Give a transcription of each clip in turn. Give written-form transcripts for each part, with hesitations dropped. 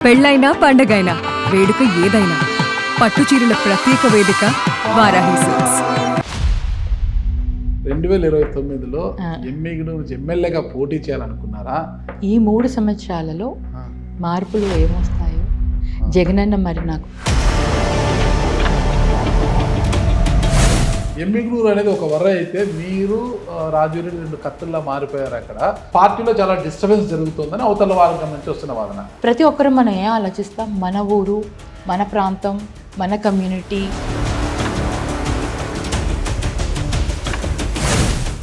పెళ్ళైనా పండగైనా వేడుక ఏదైనా పట్టుచీరల ప్రత్యేక వేదిక వారాహి సిల్క్స్. 2029లో ఎమ్మెల్యేగా పోటీ చేయాలనుకున్నారా? ఈ 3 సంవత్సరాలలో మార్పులు ఏమొస్తాయో జగనన్న మరి నాకు. ఎమ్మిగనూరు అనేది ఒక వర్ర అయితే మీరు రాజురెడ్డి 2 కత్తుల్లా మారిపోయారు. అక్కడ పార్టీలో చాలా డిస్టర్బెన్స్ జరుగుతుందని అవతల వర్గం నుంచి వస్తున్న వాదన. ప్రతి ఒక్కరు మనం ఏం ఆలోచిస్తాం? మన ఊరు, మన ప్రాంతం, మన కమ్యూనిటీ.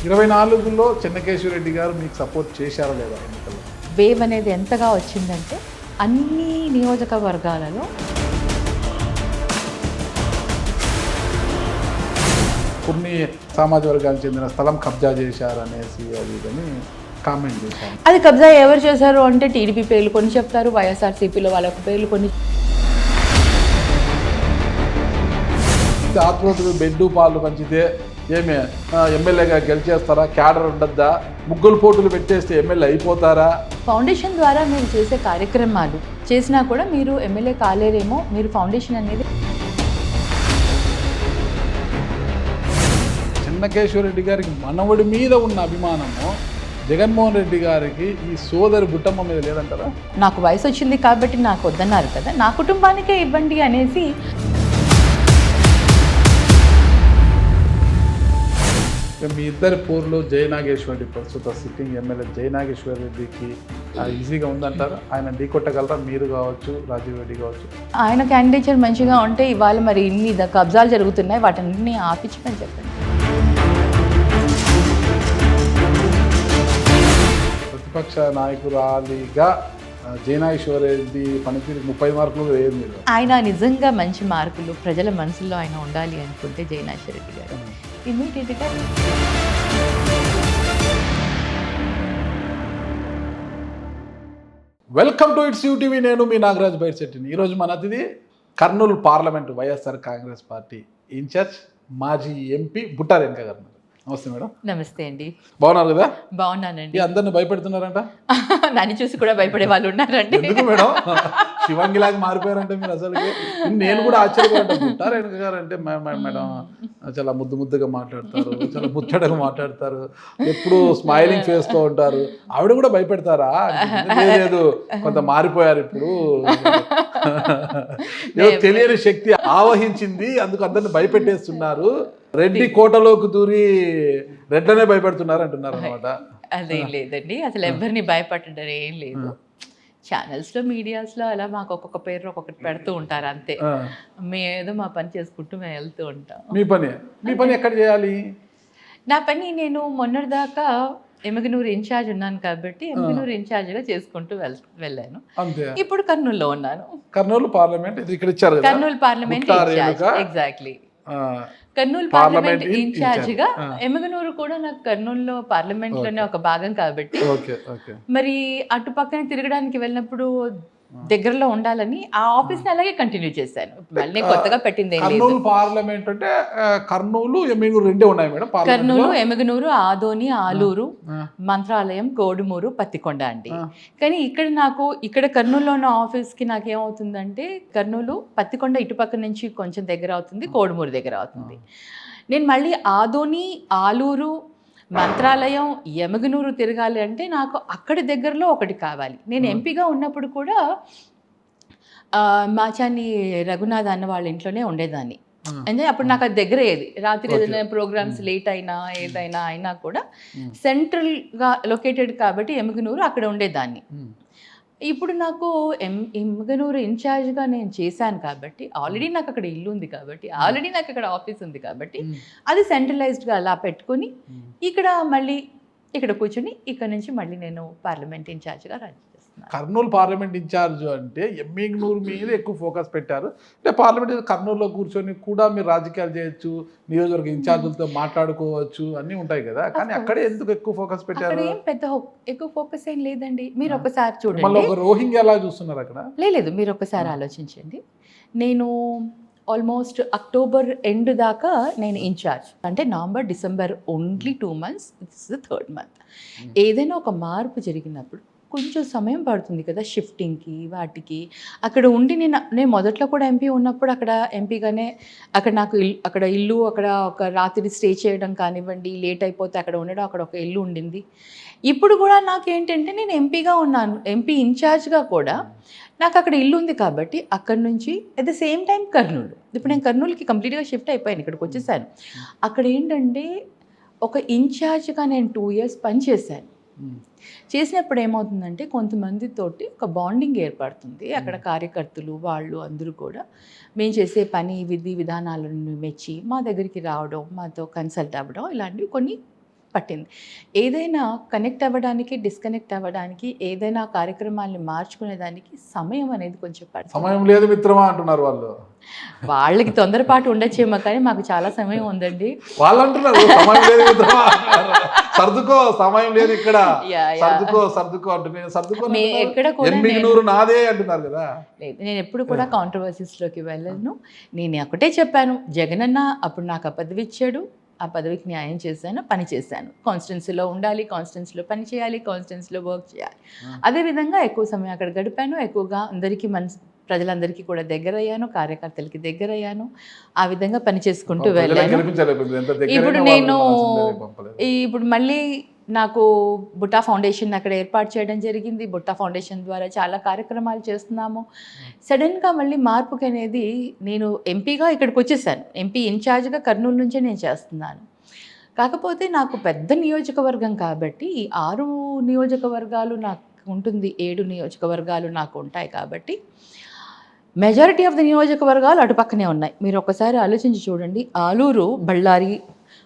24లో చెన్నకేశ్వరరెడ్డి గారు మీకు సపోర్ట్ చేశారా లేదా ఎన్నికల్లో? వేవ్ అనేది ఎంతగా వచ్చిందంటే అన్ని నియోజకవర్గాలలో కొన్ని సామాజిక వర్గానికి చెందిన స్థలం కబ్జా చేశారు అనేసి అది ఇదని కామెంట్ చేశారు. అది కబ్జా ఎవరు చేశారు అంటే టీడీపీ పేర్లు కొన్ని చెప్తారు, వైఎస్ఆర్సీపీలో వాళ్ళకు పేర్లు కొన్ని. ఆత్మహత్యలు బెడ్డు పాలు పంచితే ఏమే ఎమ్మెల్యేగా గెలిచేస్తారా? క్యాడర్ ఉండద్దా? ముగ్గులు పోటీలు పెట్టేస్తే ఎమ్మెల్యే అయిపోతారా? ఫౌండేషన్ ద్వారా మీరు చేసే కార్యక్రమాలు చేసినా కూడా మీరు ఎమ్మెల్యే కాలేరేమో. మీరు ఫౌండేషన్ అనేది చెన్నకేశ్వరరెడ్డి గారికి మనవడి మీద ఉన్న అభిమానము జగన్మోహన్ రెడ్డి గారికి ఈ సోదరి బుట్టమ్మ మీద లేదంటారా? నాకు వయసు వచ్చింది కాబట్టి నాకు వద్దన్నారు కదా, నా కుటుంబానికే ఇవ్వండి అనేసి. మీ ఇద్దరి పోర్లో జయనాగేశ్వరరెడ్డి ప్రస్తుత సిట్టింగ్ ఎమ్మెల్యే జయనాగేశ్వరరెడ్డికి ఈజీగా ఉందంటారా? ఆయన ఢీకొట్టగలరా? మీరు కావచ్చు, రాజీవ్ రెడ్డి కావచ్చు. ఆయన క్యాండిడేచర్ మంచిగా ఉంటే ఇవాళ మరి ఇన్ని కబ్జాలు జరుగుతున్నాయి, వాటన్నిటిని ఆపించమని చెప్పండి. ప్రతిపక్ష నాయకురాలిగా జయనాగేశ్వరరెడ్డి పనితీరు 30 మార్కులు వేయదు మీరు. ఆయన నిజంగా మంచి మార్కులు ప్రజల మనసులో ఆయన ఉండాలి అనుకుంటే జయనాగేశ్వరరెడ్డి గారు ఇమ్మీడియట్గా. Welcome to it's UTV. నేను మీ నాగరాజ్ బైర్శెట్టిని. ఈరోజు మన అతిథి Kurnool parliament YSR Congress party incharge మాజీ ఎంపీ బుట్టా రేణుక గారు. నమస్తే మేడం. నమస్తే అండి. బాగున్నారు కదా? బాగున్నానండి. అందరిని భయపెడుతున్నారంట? నన్ను చూసి కూడా భయపడే వాళ్ళు ఉన్నారండి. ఎందుకు మేడం శివంగిలాగా మారిపోయారంటే మీరు? అసలు నేను కూడా ఆశ్చర్యపోయాను. బుట్టా రేణుక గారు అంటే మేడం చాలా ముద్దుగా మాట్లాడతారు, చాలా ముచ్చటగా మాట్లాడతారు, ఎప్పుడు స్మైలింగ్ ఫేస్ తో ఉంటారు. ఆవిడ కూడా భయపెడతారా? లేదు, కొంత మారిపోయారు ఇప్పుడు, తెలియని శక్తి ఆవహించింది, అందుకు అందరిని భయపెట్టేస్తున్నారు, రెడ్డి కోటలోకి దూరి రెడ్లనే భయపెడుతున్నారు అంటున్నారు అనమాట. అదేం లేదండి, అసలు ఎవరిని భయపడడం ఏం లేదు. ఛానల్స్లో, మీడియాస్లో అలా మాకు ఒక్కొక్క పేరు ఒక్కొక్కటి పెడుతూ ఉంటారు అంతే. మేమేదో మా పని చేసుకుంటూ మేము వెళ్తూ ఉంటాం. మీ పని ఎక్కడ చేయాలి? నా పని నేను మొన్నటిదాకా ఎమ్మిగనూరు ఇన్ఛార్జ్ ఉన్నాను కాబట్టి ఎమ్మిగనూరు ఇన్ఛార్జ్గా చేసుకుంటూ వెళ్ళాను. ఇప్పుడు కర్నూలులో ఉన్నాను. కర్నూలు పార్లమెంట్ ఇక్కడ ఇచ్చారు. Kurnool parliament exactly. Kurnool parliament ఇన్ఛార్జిగా. ఎమ్మిగనూరు కూడా నాకు కర్నూలులో పార్లమెంట్ లోనే ఒక భాగం కాబట్టి మరి అటు పక్కన తిరగడానికి వెళ్ళినప్పుడు దగ్గరలో ఉండాలని ఆ ఆఫీస్ ని అలాగే కంటిన్యూ చేశాను. మళ్ళీ కొత్తగా పెట్టింది కర్నూలు పార్లమెంట్ అంటే కర్నూలు ఎమ్మిగనూరు రెండే ఉన్నాయి మేడం. కర్నూలు, ఎమ్మిగనూరు, ఆదోని, ఆలూరు, మంత్రాలయం, కోడుమూరు, పత్తికొండ అండి. కానీ ఇక్కడ కర్నూలులో ఉన్న ఆఫీస్ కి నాకేమవుతుందంటే కర్నూలు, పత్తికొండ ఇటుపక్క నుంచి కొంచెం దగ్గర అవుతుంది, కోడుమూరు దగ్గర అవుతుంది. నేను మళ్ళీ ఆదోని, ఆలూరు, మంత్రాలయం, ఎమ్మిగనూరు తిరగాలి అంటే నాకు అక్కడి దగ్గరలో ఒకటి కావాలి. నేను ఎంపీగా ఉన్నప్పుడు కూడా మాచాని రఘునాథ్ అన్న వాళ్ళ ఇంట్లోనే ఉండేదాన్ని. అంటే అప్పుడు నాకు అది దగ్గర అయ్యేది. రాత్రి ఏదైనా ప్రోగ్రామ్స్ లేట్ అయినా ఏదైనా అయినా కూడా సెంట్రల్గా లొకేటెడ్ కాబట్టి ఎమ్మిగనూరు అక్కడ ఉండేదాన్ని. ఇప్పుడు నాకు ఎమ్మిగనూరు ఇన్ఛార్జ్గా నేను చేశాను కాబట్టి ఆల్రెడీ నాకు అక్కడ ఇల్లు ఉంది కాబట్టి, ఆల్రెడీ నాకు అక్కడ ఆఫీస్ ఉంది కాబట్టి అది సెంట్రలైజ్డ్గా అలా పెట్టుకొని ఇక్కడ కూర్చొని ఇక్కడ నుంచి మళ్ళీ నేను పార్లమెంట్ ఇన్ఛార్జ్గా రన్ చేస్తున్నాను. కర్నూలు పార్లమెంట్ ఇన్ఛార్జ్ అంటే ఎమ్మిగనూరు మీద ఎక్కువ ఫోకస్ పెట్టారు. అంటే పార్లమెంట్ కర్నూలులో కూర్చొని కూడా మీరు రాజకీయాలు చేయొచ్చు, నియోజకవర్గ ఇన్ఛార్జులతో మాట్లాడుకోవచ్చు, అన్నీ ఉంటాయి కదా. కానీ అక్కడే ఎందుకు ఎక్కువ ఫోకస్ పెట్టారు? ఏం పెద్ద ఎక్కువ ఫోకస్ ఏం లేదండి. మీరు ఒకసారి చూడండి. ఒక రోహింగ్యా ఎలా చూస్తున్నారు అక్కడ? లేదు, మీరు ఒకసారి ఆలోచించండి. నేను ఆల్మోస్ట్ అక్టోబర్ ఎండ్ దాకా నేను ఇన్ఛార్జ్. అంటే November, December only 2 months, this is the 3rd month. ఏదైనా ఒక మార్పు జరిగినప్పుడు కొంచెం సమయం పడుతుంది కదా షిఫ్టింగ్కి వాటికి. అక్కడ ఉండి నేను మొదట్లో కూడా ఎంపీ ఉన్నప్పుడు అక్కడ ఎంపీగానే అక్కడ నాకు అక్కడ ఇల్లు అక్కడ ఒక రాత్రి స్టే చేయడం కానివ్వండి, లేట్ అయిపోతే అక్కడ ఉండడం, అక్కడ ఒక ఇల్లు ఉండింది. ఇప్పుడు కూడా నాకేంటంటే నేను ఎంపీగా ఉన్నాను, ఎంపీ ఇన్ఛార్జ్గా కూడా నాకు అక్కడ ఇల్లు ఉంది కాబట్టి అక్కడ నుంచి at the same time Kurnool. ఇప్పుడు నేను కర్నూలుకి కంప్లీట్గా షిఫ్ట్ అయిపోయాను, ఇక్కడికి వచ్చేసాను. అక్కడ ఏంటంటే ఒక ఇన్ఛార్జ్గా నేను 2 years పనిచేశాను. చేసినప్పుడు ఏమవుతుందంటే కొంతమందితోటి ఒక బాండింగ్ ఏర్పడుతుంది. అక్కడ కార్యకర్తలు వాళ్ళు అందరూ కూడా మేము చేసే పని విధి విధానాలను మెచ్చి మా దగ్గరికి రావడం, మాతో కన్సల్ట్ అవ్వడం, ఇలాంటివి కొన్ని పట్టింది. ఏదైనా కనెక్ట్ అవ్వడానికి, డిస్కనెక్ట్ అవ్వడానికి, ఏదైనా కార్యక్రమాన్ని మార్చుకునేదానికి సమయం అనేది కొంచెం పడుతుంది. సమయం లేదు మిత్రమా అంటున్నారు వాళ్ళు. వాళ్ళకి తొందరపాటు ఉండొచ్చేమో కానీ మాకు చాలా సమయం ఉందండి. వాళ్ళు అంటున్నారు సమయం లేదు మిత్రమా అంటున్నారు. సర్దుకో సమయం లేదు ఇక్కడ, సర్దుకో అంటున్నారు. సర్దుకో ఎక్కడ కూడా ఎమ్మిగనూరు నాదే అంటున్నారు కదా. నేను ఎప్పుడు కూడా కాంట్రవర్సీస్లోకి వెళ్ళను. నేను ఒకటే చెప్పాను, జగనన్న అప్పుడు నాకు ఆ పదవి ఇచ్చాడు, ఆ పదవికి న్యాయం చేశాను, పని చేశాను. కాన్స్టిట్యున్సీలో ఉండాలి, కాన్స్టిట్యున్సీలో పని చేయాలి, కాన్స్టిట్యున్సీలో వర్క్ చేయాలి. అదేవిధంగా ఎక్కువ సమయం అక్కడ గడిపాను. ఎక్కువగా అందరికీ ప్రజలందరికీ కూడా దగ్గర అయ్యాను, కార్యకర్తలకి దగ్గర అయ్యాను. ఆ విధంగా పని చేసుకుంటూ వెళ్ళాను. ఇప్పుడు మళ్ళీ నాకు బుట్టా ఫౌండేషన్ అక్కడ ఏర్పాటు చేయడం జరిగింది. బుట్టా ఫౌండేషన్ ద్వారా చాలా కార్యక్రమాలు చేస్తున్నాము. సడన్గా మళ్ళీ మార్పుకి అనేది నేను ఎంపీగా ఇక్కడికి వచ్చేసాను. ఎంపీ ఇన్ఛార్జ్గా కర్నూలు నుంచే నేను చేస్తున్నాను. కాకపోతే నాకు పెద్ద నియోజకవర్గం కాబట్టి ఈ 6 నియోజకవర్గాలు నాకు ఉంటుంది, 7 నియోజకవర్గాలు నాకు ఉంటాయి కాబట్టి మెజారిటీ ఆఫ్ ది నియోజకవర్గాలు అటుపక్కనే ఉన్నాయి. మీరు ఒకసారి ఆలోచించి చూడండి. ఆలూరు బళ్ళారి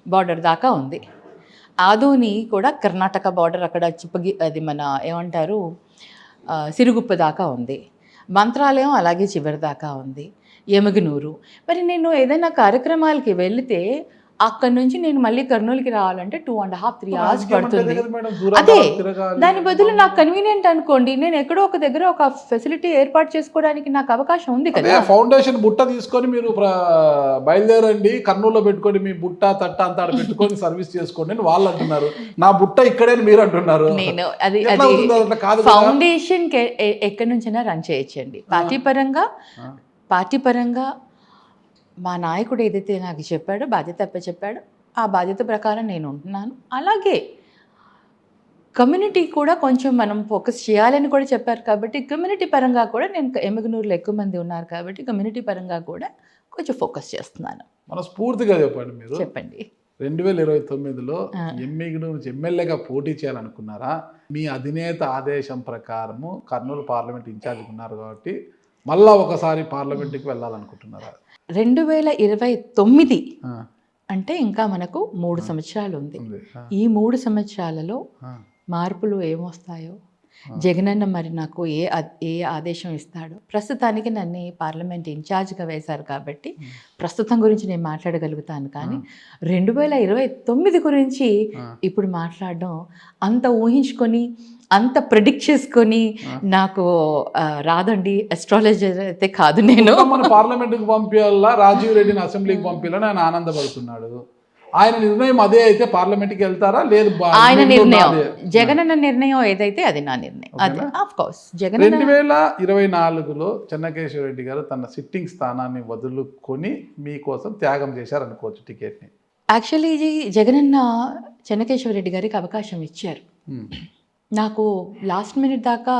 బార్డర్ దాకా ఉంది. ఆదోని కూడా కర్ణాటక బార్డర్ అక్కడ అది మన ఏమంటారు సిరుగుప్ప దాకా ఉంది. మంత్రాలయం అలాగే చివరి దాకా ఉంది. ఎమగనూరు. మరి నేను ఏదైనా కార్యక్రమాలకి వెళితే అక్కడ నుంచి నేను మళ్ళీ కర్నూలుకి రావాలంటే 2.5-3 hours పడుతుంది. అదే దాని బదులు నాకు కన్వీనియంట్ అనుకోండి, నేను ఎక్కడో ఒక దగ్గర ఒక ఫెసిలిటీ ఏర్పాటు చేసుకోవడానికి నాకు అవకాశం ఉంది కదా. ఫౌండేషన్ బుట్ట తీసుకొని మీరు బయలుదేరండి, కర్నూలులో పెట్టుకొని మీ బుట్ట తట్ట అంతా పెట్టుకొని సర్వీస్ చేసుకోండి అని వాళ్ళు అంటున్నారు. నా బుట్ట ఇక్కడే మీరు అంటున్నారు. నేను అది ఫౌండేషన్ ఎక్కడి నుంచైనా రన్ చేయొచ్చండి. పార్టీ పరంగా మా నాయకుడు ఏదైతే నాకు చెప్పాడో, బాధ్యత చెప్పాడో ఆ బాధ్యత ప్రకారం నేను ఉంటున్నాను. అలాగే కమ్యూనిటీ కూడా కొంచెం మనం ఫోకస్ చేయాలని కూడా చెప్పారు కాబట్టి కమ్యూనిటీ పరంగా కూడా నేను ఎమగనూరులో ఎక్కువ మంది ఉన్నారు కాబట్టి కమ్యూనిటీ పరంగా కూడా కొంచెం ఫోకస్ చేస్తున్నాను. మనస్ఫూర్తిగా చెప్పండి, మీరు చెప్పండి. 2029లో ఎమ్మిగనూరు నుంచి ఎమ్మెల్యేగా పోటీ చేయాలనుకున్నారా? మీ అధినేత ఆదేశం ప్రకారము కర్నూలు పార్లమెంట్ ఇన్ఛార్జ్ ఉన్నారు కాబట్టి మళ్ళా ఒకసారి పార్లమెంట్కి వెళ్ళాలనుకుంటున్నారా? 2029 అంటే ఇంకా మనకు 3 సంవత్సరాలు ఉంది. ఈ 3 సంవత్సరాలలో మార్పులు ఏమొస్తాయో, జగనన్న మరి నాకు ఏ ఆదేశం ఇస్తాడో. ప్రస్తుతానికి నన్ను పార్లమెంట్ ఇన్ఛార్జ్గా వేశారు కాబట్టి ప్రస్తుతం గురించి నేను మాట్లాడగలుగుతాను. కానీ 2029 గురించి ఇప్పుడు మాట్లాడడం అంత ఊహించుకొని అంత ప్రిడిక్ట్ చేసుకొని నాకు రాదండి. అస్ట్రాలజర్ అయితే కాదు నేను. మన పార్లమెంట్కి పంపించాలా, రాజీవ్ రెడ్డిని అసెంబ్లీకి పంపించాలని ఆయన ఆనందపడుతున్నాడు. ఆయన నిర్ణయం అదే అయితే పార్లమెంట్కి వెళ్తారా? లేదు, ఆయన నిర్ణయం, జగనన్న నిర్ణయం ఏదైతే అది నా నిర్ణయం. అది ఆఫ్ కోర్స్ జగన్. 2024లో చెన్నకేశ్వర రెడ్డి గారు తన సిట్టింగ్ స్థానాన్ని వదులుకొని మీకోసం త్యాగం చేశారు అనుకోవచ్చు టికెట్ని. యాక్చువల్లీ ఇది జగనన్న చెన్నకేశ్వర రెడ్డి గారికి అవకాశం ఇచ్చారు. నాకు లాస్ట్ మినిట్ దాకా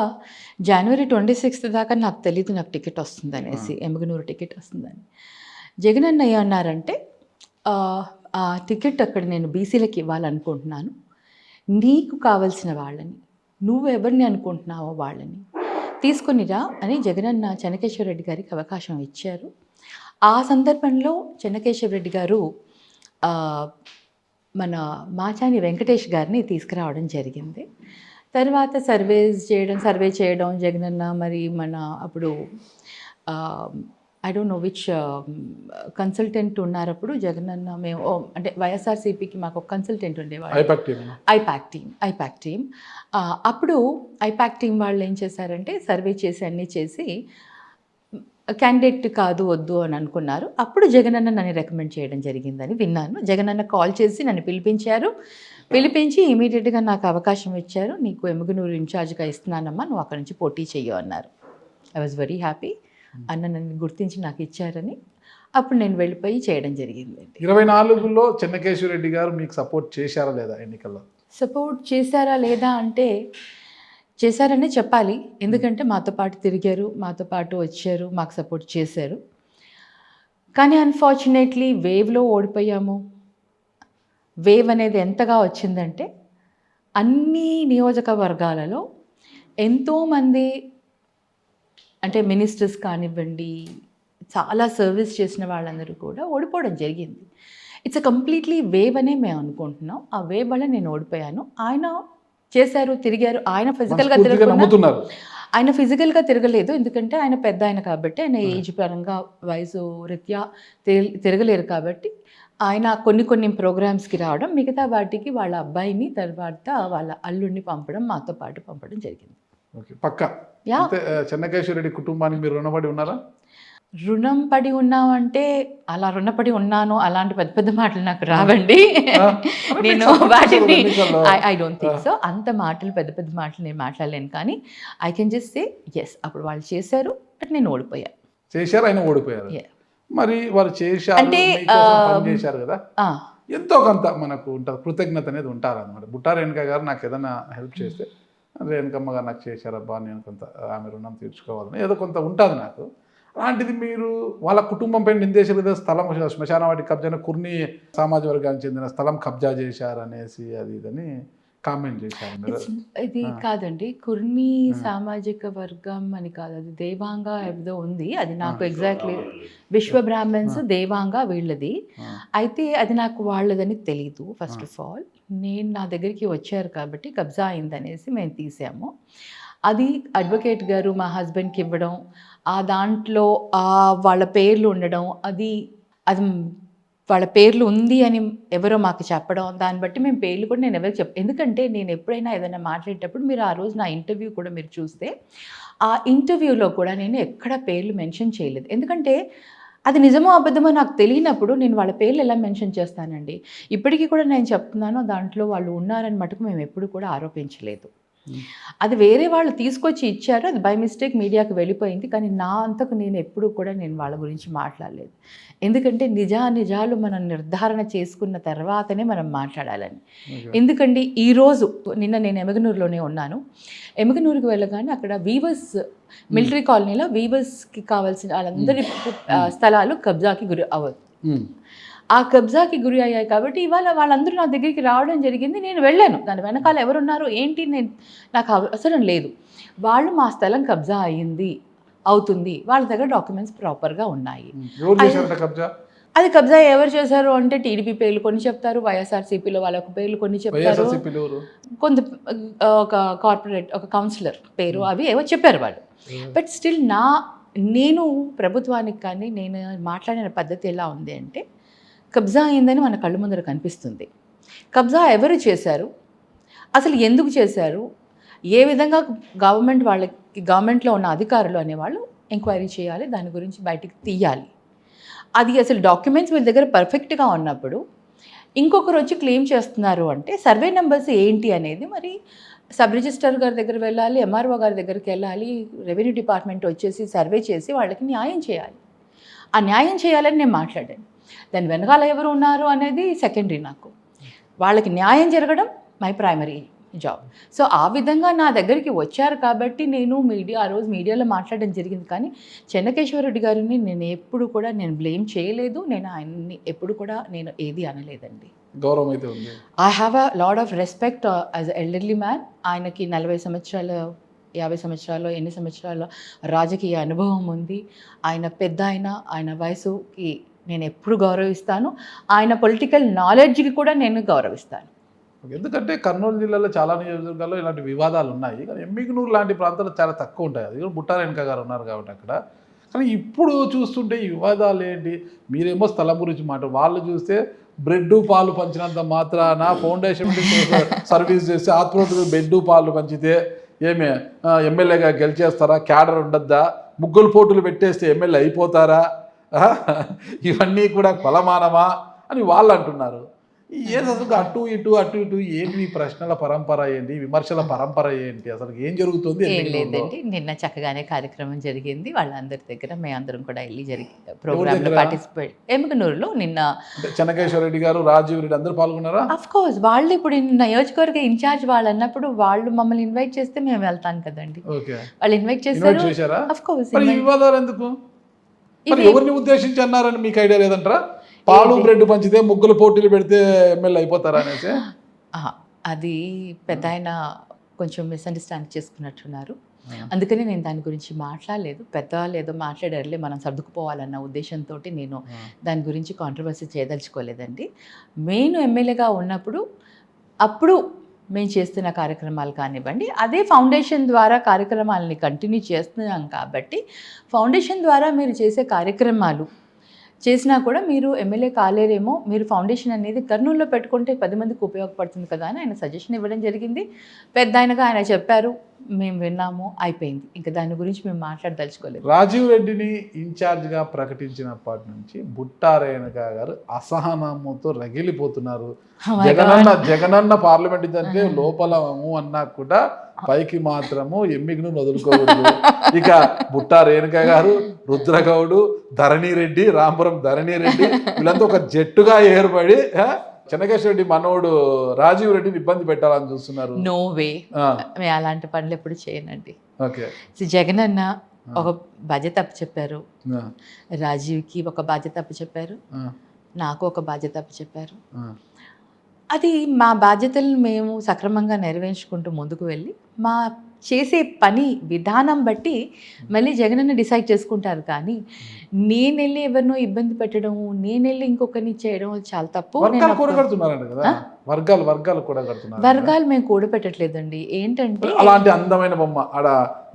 January 26 దాకా నాకు తెలియదు నాకు టికెట్ వస్తుంది అనేసి, ఎమగనూరు టికెట్ వస్తుందని. జగనన్న ఏమన్నారంటే ఆ టికెట్ అక్కడ నేను బీసీలకు ఇవ్వాలనుకుంటున్నాను, నీకు కావలసిన వాళ్ళని, నువ్వు ఎవరిని అనుకుంటున్నావో వాళ్ళని తీసుకొనిరా అని జగనన్న చెన్నకేశ్వర రెడ్డి గారికి అవకాశం ఇచ్చారు. ఆ సందర్భంలో చెన్నకేశ్వర రెడ్డి గారు మన మాచాని వెంకటేష్ గారిని తీసుకురావడం జరిగింది. తర్వాత సర్వే చేయడం జగనన్న మరి మన అప్పుడు I don't know which consultant ఉన్నారు అప్పుడు జగనన్న. మేము అంటే వైఎస్ఆర్సీపీకి మాకు ఒక కన్సల్టెంట్ ఉండేవాళ్ళు, ఐపాక్ టీమ్. అప్పుడు ఐపాక్ టీం వాళ్ళు ఏం చేశారంటే సర్వే చేసి అన్నీ చేసి క్యాండిడేట్ కాదు వద్దు అని అనుకున్నారు. అప్పుడు జగనన్న నన్ను రికమెండ్ చేయడం జరిగిందని విన్నాను. జగనన్న కాల్ చేసి నన్ను పిలిపించి ఇమీడియట్గా నాకు అవకాశం ఇచ్చారు. నీకు ఎమ్మిగనూరు ఇన్ఛార్జ్గా ఇస్తున్నానమ్మా, నువ్వు అక్కడ నుంచి పోటీ చెయ్యు అన్నారు. I was very happy. అన్న నన్ను గుర్తించి నాకు ఇచ్చారని అప్పుడు నేను వెళ్ళిపోయి చేయడం జరిగిందండి. 24లో చెన్నకేశ్వరరెడ్డి గారు మీకు సపోర్ట్ చేశారా లేదా ఎన్నికల్లో? సపోర్ట్ చేశారా లేదా అంటే చేశారనే చెప్పాలి. ఎందుకంటే మాతో పాటు తిరిగారు, మాతో పాటు వచ్చారు, మాకు సపోర్ట్ చేశారు. కానీ అన్ఫార్చునేట్లీ వేవ్లో ఓడిపోయాము. వేవ్ అనేది ఎంతగా వచ్చిందంటే అన్ని నియోజకవర్గాలలో ఎంతోమంది అంటే మినిస్టర్స్ కానివ్వండి, చాలా సర్వీస్ చేసిన వాళ్ళందరూ కూడా ఓడిపోవడం జరిగింది. ఇట్స్ అ కంప్లీట్లీ వేవ్ అనే మేము అనుకుంటున్నాం. ఆ వేవ్ వల్ల నేను ఓడిపోయాను. ఆయన చేశారు, తిరిగారు. ఆయన ఫిజికల్గా నమ్ముతున్నారు. ఆయన ఫిజికల్గా తిరగలేదు, ఎందుకంటే ఆయన పెద్ద ఆయన కాబట్టి, ఆయన ఏజ్ పరంగా వయసు రీత్యా తిరగలేరు కాబట్టి ఆయన కొన్ని ప్రోగ్రామ్స్కి రావడం, మిగతా వాటికి వాళ్ళ అబ్బాయిని తర్వాత వాళ్ళ అల్లుడిని పంపడం, మాతో పాటు పంపడం జరిగింది. ఓకే, పక్కా. చెన్నకేశ్వరరెడ్డి కుటుంబానికి మీరు రుణపడి ఉన్నారా? రుణం పడి ఉన్నామంటే అలా రుణపడి ఉన్నాను అలాంటి పెద్ద పెద్ద మాటలు నాకు రావండి. నేను వాటిని ఐ డోంట్ థింక్ సో. అంత మాటలు పెద్ద పెద్ద మాటలు నేను మాట్లాడలేను. కానీ I can just say yes, అప్పుడు వాళ్ళు చేశారు, బట్ నేను ఓడిపోయాను. చేశారు, ఆయన ఓడిపోయారు. మరి వారు చేశారు, చేశారు కదా, ఎంతో కొంత మనకు ఉంటుంది, కృతజ్ఞత అనేది ఉంటారు అనమాట. బుట్టా రేణుక గారు నాకు ఏదైనా హెల్ప్ చేస్తే, రేణుకమ్మ గారు నాకు చేశారబ్బా, నేను కొంత ఆమె రుణం తీర్చుకోవాలని ఏదో కొంత ఉంటుంది నాకు. అలాంటిది మీరు వాళ్ళ కుటుంబం పైన నిందేశారు కదా, స్థలం శ్మశాన వాటి కబ్జా, కుర్ని సామాజిక వర్గానికి చెందిన స్థలం కబ్జా చేశారు అనేసి అది ఇదని కామెంట్ చేశారు. ఇది కాదండి, కుర్ని సామాజిక వర్గం అని కాదు, అది దేవాంగ ఏదో ఉంది, అది నాకు ఎగ్జాక్ట్లీ విశ్వ బ్రాహ్మణ్స్ దేవాంగ వీళ్ళది. అయితే అది నాకు వాళ్ళదని తెలీదు. ఫస్ట్ ఆఫ్ ఆల్ నా దగ్గరికి వచ్చారు కాబట్టి కబ్జా అయిందనేసి మేము తీసాము. అది అడ్వకేట్ గారు మా హస్బెండ్కి ఇవ్వడం, ఆ దాంట్లో వాళ్ళ పేర్లు ఉండడం, అది వాళ్ళ పేర్లు ఉంది అని ఎవరో మాకు చెప్పడం, దాన్ని బట్టి మేము పేర్లు కూడా నేను ఎవరికి ఎందుకంటే నేను ఎప్పుడైనా ఏదైనా మాట్లాడేటప్పుడు మీరు ఆ రోజు నా ఇంటర్వ్యూ కూడా మీరు చూస్తే, ఆ ఇంటర్వ్యూలో కూడా నేను ఎక్కడ పేర్లు మెన్షన్ చేయలేదు. ఎందుకంటే అది నిజమో అబద్ధమో నాకు తెలియనప్పుడు నేను వాళ్ళ పేర్లు ఎలా మెన్షన్ చేస్తానండి. ఇప్పటికీ కూడా నేను చెప్తున్నాను, దాంట్లో వాళ్ళు ఉన్నారని మటుకు మేము ఎప్పుడు కూడా ఆరోపించలేదు. అది వేరే వాళ్ళు తీసుకొచ్చి ఇచ్చారు, అది బై మిస్టేక్ మీడియాకి వెళ్ళిపోయింది. కానీ నా అంతకు నేను ఎప్పుడు కూడా నేను వాళ్ళ గురించి మాట్లాడలేదు. ఎందుకంటే నిజాలు మనం నిర్ధారణ చేసుకున్న తర్వాతనే మనం మాట్లాడాలని. ఎందుకంటే ఈరోజు నిన్న నేను ఎమ్మిగనూరులోనే ఉన్నాను. ఎమ్మిగనూరుకి వెళ్ళగానే అక్కడ వీవర్స్ మిలిటరీ కాలనీలో వీవర్స్కి కావాల్సిన వాళ్ళందరి స్థలాలు కబ్జాకి గురి అవ్వదు. ఆ కబ్జాకి గురి అయ్యాయి కాబట్టి ఇవాళ వాళ్ళందరూ నా దగ్గరికి రావడం జరిగింది. నేను వెళ్ళాను, దాని వెనకాల ఎవరున్నారు ఏంటి నాకు అవసరం లేదు. వాళ్ళు మా స్థలం కబ్జా అవుతుంది, వాళ్ళ దగ్గర డాక్యుమెంట్స్ ప్రాపర్గా ఉన్నాయి. అది కబ్జా ఎవరు చేశారు అంటే టీడీపీ పేర్లు కొన్ని చెప్తారు, వైఎస్ఆర్సీపీలో వాళ్ళ పేర్లు కొన్ని చెప్తారు, కొంత ఒక కార్పొరేట్ ఒక కౌన్సిలర్ పేరు అవి ఏవో చెప్పారు వాళ్ళు. బట్ స్టిల్ నేను ప్రభుత్వానికి కానీ నేను మాట్లాడిన పద్ధతి ఎలా ఉంది అంటే, కబ్జా అయిందని మన కళ్ళు ముందర కనిపిస్తుంది. కబ్జా ఎవరు చేశారు, అసలు ఎందుకు చేశారు, ఏ విధంగా గవర్నమెంట్లో ఉన్న అధికారులు అనేవాళ్ళు ఎంక్వైరీ చేయాలి, దాని గురించి బయటికి తీయాలి. అది అసలు డాక్యుమెంట్స్ వీళ్ళ దగ్గర పర్ఫెక్ట్గా ఉన్నప్పుడు ఇంకొకరు వచ్చి క్లెయిమ్ చేస్తున్నారు అంటే సర్వే నెంబర్స్ ఏంటి అనేది మరి సబ్ రిజిస్టర్ గారి దగ్గర వెళ్ళాలి, ఎంఆర్ఓ గారి దగ్గరికి వెళ్ళాలి, రెవెన్యూ డిపార్ట్మెంట్ వచ్చేసి సర్వే చేసి వాళ్ళకి న్యాయం చేయాలి. ఆ న్యాయం చేయాలని నేను మాట్లాడాను. దాని వెనకాల ఎవరు ఉన్నారు అనేది సెకండరీ. నాకు వాళ్ళకి న్యాయం జరగడం మై ప్రైమరీ జాబ్. సో ఆ విధంగా నా దగ్గరికి వచ్చారు కాబట్టి నేను ఆ రోజు మీడియాలో మాట్లాడడం జరిగింది. కానీ చెన్నకేశ్వరరెడ్డి గారిని నేను ఎప్పుడు కూడా నేను బ్లేమ్ చేయలేదు, నేను ఆయన్ని ఎప్పుడు కూడా నేను ఏది అనలేదండి. గౌరవం అయితే ఉంది. I have a lot of respect as a elderly man. ఆయనకి 40 సంవత్సరాలు 50 సంవత్సరాలు ఎన్ని సంవత్సరాల రాజకీయ అనుభవం ఉంది. ఆయన పెద్ద ఆయన వయసుకి నేను ఎప్పుడు గౌరవిస్తాను, ఆయన పొలిటికల్ నాలెడ్జ్కి కూడా నేను గౌరవిస్తాను. ఎందుకంటే కర్నూలు జిల్లాలో చాలా నియోజకవర్గాల్లో ఇలాంటి వివాదాలు ఉన్నాయి, కానీ ఎమ్మిగనూరు లాంటి ప్రాంతాలు చాలా తక్కువ ఉంటాయి. అది కూడా బుట్టా రేణుక గారు ఉన్నారు కాబట్టి అక్కడ. కానీ ఇప్పుడు చూస్తుంటే ఈ వివాదాలు ఏంటి, మీరేమో స్థలం గురించి వాళ్ళు చూస్తే బ్రెడ్ పాలు పంచినంత మాత్రాన ఫౌండేషన్ సర్వీస్ చేస్తే ఆత్మహత్య బెడ్ పాలు పంచితే ఏమే ఎమ్మెల్యేగా గెలిచేస్తారా, క్యాడర్ ఉండద్దా, ముగ్గులు పోటులు పెట్టేస్తే ఎమ్మెల్యే అయిపోతారా, ఇవన్నీ కూడా కొలమానమా అని వాళ్ళు అంటున్నారు. ఏది అసలు అటు ఇటు ఏంటి ఈ ప్రశ్నల పరంపర ఏంటి, విమర్శల పరంపర ఏంటి, అసలు ఏం జరుగుతుంది? ఏం లేదండి, నిన్న చక్కగానే కార్యక్రమం జరిగింది. వాళ్ళందరి దగ్గర మేమందరం కూడా వెళ్ళి ప్రోగ్రామ్ లో పార్టిసిపేట్ ఎమ్మిగనూరులో నిన్న చెన్నకేశ్వర రెడ్డి గారు, రాజీవ్ రెడ్డి అందరూ పాల్గొన్నారా? అఫ్ కోర్స్ వాళ్ళు ఇప్పుడు నియోజకవర్గ ఇన్ఛార్జ్ వాళ్ళు అన్నప్పుడు వాళ్ళు మమ్మల్ని ఇన్వైట్ చేస్తే మేము వెళ్తాను కదండి. వాళ్ళు ఇన్వైట్ చేశారు. Of course. వివాదాలు ఎందుకు? ఎవరిని ఉద్దేశించి అన్నారని మీకు ఐడియా లేదంటారా? పాలు బ్రెడ్ పంచితే ముగ్గులు పోటీలు పెడితే ఎమ్మెల్యే అయిపోతారా అనేసి? అది పెద్ద ఆయన కొంచెం మిస్అండర్స్టాండ్ చేసుకున్నట్టున్నారు. అందుకని నేను దాని గురించి మాట్లాడలేదు. పెద్దవాళ్ళు ఏదో మాట్లాడారులే, మనం సర్దుకుపోవాలన్న ఉద్దేశంతో నేను దాని గురించి కాంట్రవర్సీ చేయదలుచుకోలేదండి. మెయిన్ ఎమ్మెల్యేగా ఉన్నప్పుడు అప్పుడు మేము చేస్తున్న కార్యక్రమాలు కానివ్వండి, అదే ఫౌండేషన్ ద్వారా కార్యక్రమాలని కంటిన్యూ చేస్తున్నాం కాబట్టి ఫౌండేషన్ ద్వారా మీరు చేసే కార్యక్రమాలు చేసినా కూడా మీరు ఎమ్మెల్యే కాలేరేమో, మీరు ఫౌండేషన్ అనేది కర్నూలులో పెట్టుకుంటే 10 మందికి ఉపయోగపడుతుంది కదా అని ఆయన సజెషన్ ఇవ్వడం జరిగింది. పెద్ద ఆయనగా ఆయన చెప్పారు, మేము విన్నాము, అయిపోయింది. ఇంకా దాని గురించి మేము మాట్లాడదలుచుకోలేదు. రాజీవ్ రెడ్డిని ఇన్ఛార్జ్గా ప్రకటించినప్పటి నుంచి బుట్టా రేణుక గారు అసహనంతో రగిలిపోతున్నారు. జగనన్న పార్లమెంట్ అంటే లోపల అన్నా కూడా పైకి మాత్రము ఎమ్మిగనూరు వదులుకోకూడదు. ఇక బుట్టా రేణుక గారు, రుద్రగౌడు, ధరణి రెడ్డి, రాంపురం ధరణి రెడ్డి వీళ్ళంతా ఒక జట్టుగా ఏర్పడి చెన్నకేశ్వర రెడ్డి మనోడు రాజీవ్ రెడ్డిని ఇబ్బంది పెట్టాలని చూస్తున్నారు. నో వే, మేము అలాంటి పనులు ఎప్పుడు చేయనండి. ఓకే, జగన్ అన్న ఒక బాధ్యత చెప్పారు, రాజీవ్కి ఒక బాధ్యత చెప్పారు, నాకు ఒక బాధ్యత చెప్పారు. అది మా బాధ్యతలను మేము సక్రమంగా నెరవేర్చుకుంటూ ముందుకు వెళ్ళి మా చేసే పని విధానం బట్టి మళ్ళీ జగనన్న డిసైడ్ చేసుకుంటారు. కానీ నేను వెళ్ళి ఎవరినో ఇబ్బంది పెట్టడం, నేను వెళ్ళి ఇంకొకరిని చేయడం చాలా తప్పు. వర్గాలు మేము కూడబెట్టట్లేదండి. ఏంటంటే అలాంటి అందమైన బొమ్మ ఆడ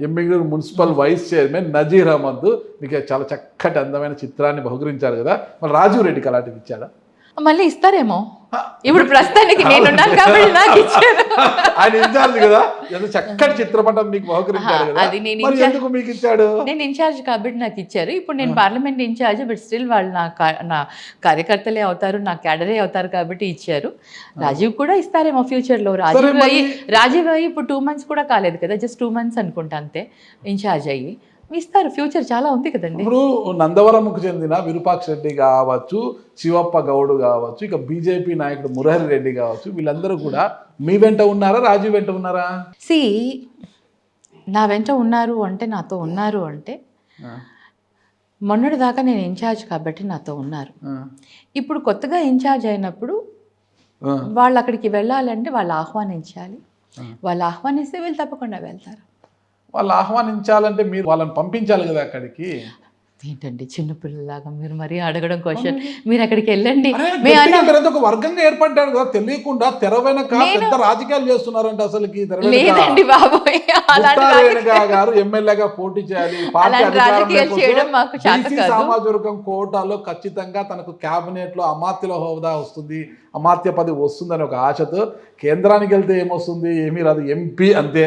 Emmiganur municipal vice chairman Nazir Ahmed మీకు చాలా చక్కటి అందమైన చిత్రాన్ని బహుకరించారు కదా, మరి రాజీవ్ రెడ్డికి అలాంటివి ఇచ్చాడా? మళ్ళీ ఇస్తారేమో. ఇప్పుడు ప్రస్తుతానికి నేనున్నాను కాబట్టి నాకు ఇచ్చారు. ఆయన ఇన్ఛార్జ్ కదా, చక్కటి చిత్రపటం మీకు బహుకరించారు కదా, అది ఎందుకు మీకు ఇచ్చాడు? నేను ఇన్ఛార్జ్ కాబట్టి నాకు ఇచ్చారు. ఇప్పుడు నేను పార్లమెంట్ ఇన్ఛార్జ్, బట్ స్టిల్ వాళ్ళు నా కార్యకర్తలే అవుతారు, నా క్యాడరే అవుతారు కాబట్టి ఇచ్చారు. రాజీవ్ కూడా ఇస్తారేమో ఫ్యూచర్లో. రాజీవ్ అయ్యి ఇప్పుడు 2 months కూడా కాలేదు కదా, జస్ట్ 2 months అనుకుంటా అంతే ఇన్ఛార్జ్ అయ్యి. ఇస్తారు, ఫ్యూచర్ చాలా ఉంది కదండి. ఇప్పుడు నందవరంకు చెందిన విరూపాక్ష రెడ్డి కావచ్చు, శివప్ప గౌడ్ కావచ్చు, ఇక బీజేపీ నాయకుడు మురహరి రెడ్డి కావచ్చు, వీళ్ళందరూ కూడా మీ వెంట ఉన్నారా, రాజీవ్ వెంట ఉన్నారా? నా వెంట ఉన్నారు అంటే, నాతో ఉన్నారు అంటే, మొన్నటి దాకా నేను ఇన్ఛార్జ్ కాబట్టి నాతో ఉన్నారు. ఇప్పుడు కొత్తగా ఇన్ఛార్జ్ అయినప్పుడు వాళ్ళు అక్కడికి వెళ్ళాలంటే వాళ్ళు ఆహ్వానించాలి. వాళ్ళు ఆహ్వానిస్తే వీళ్ళు తప్పకుండా వెళ్తారు. వాళ్ళు ఆహ్వానించాలంటే మీరు వాళ్ళని పంపించాలి కదా అక్కడికి. ఏంటండి చిన్నపిల్లలాగా మీరు మరీ అడగడం క్వశ్చన్. మీరు అక్కడికి వెళ్ళండి. ఒక వర్గంగా ఏర్పడ్డాడు కదా తెలియకుండా, తెర వెనక పెద్ద రాజకీయాలు చేస్తున్నారంటే అసలుకి లేదండి బాబోయ్, గారు ఎమ్మెల్యేగా పోటీ చేయాలి, సామాజిక వర్గం కోటాలో ఖచ్చితంగా తనకు క్యాబినెట్ లో అమాత్యుల హోదా వస్తుంది, అమాత్య పదవి వస్తుందని ఒక ఆశతో కేంద్రానికి వెళ్తే ఏమొస్తుంది, ఏమీ రాదు, ఎంపీ అంతే,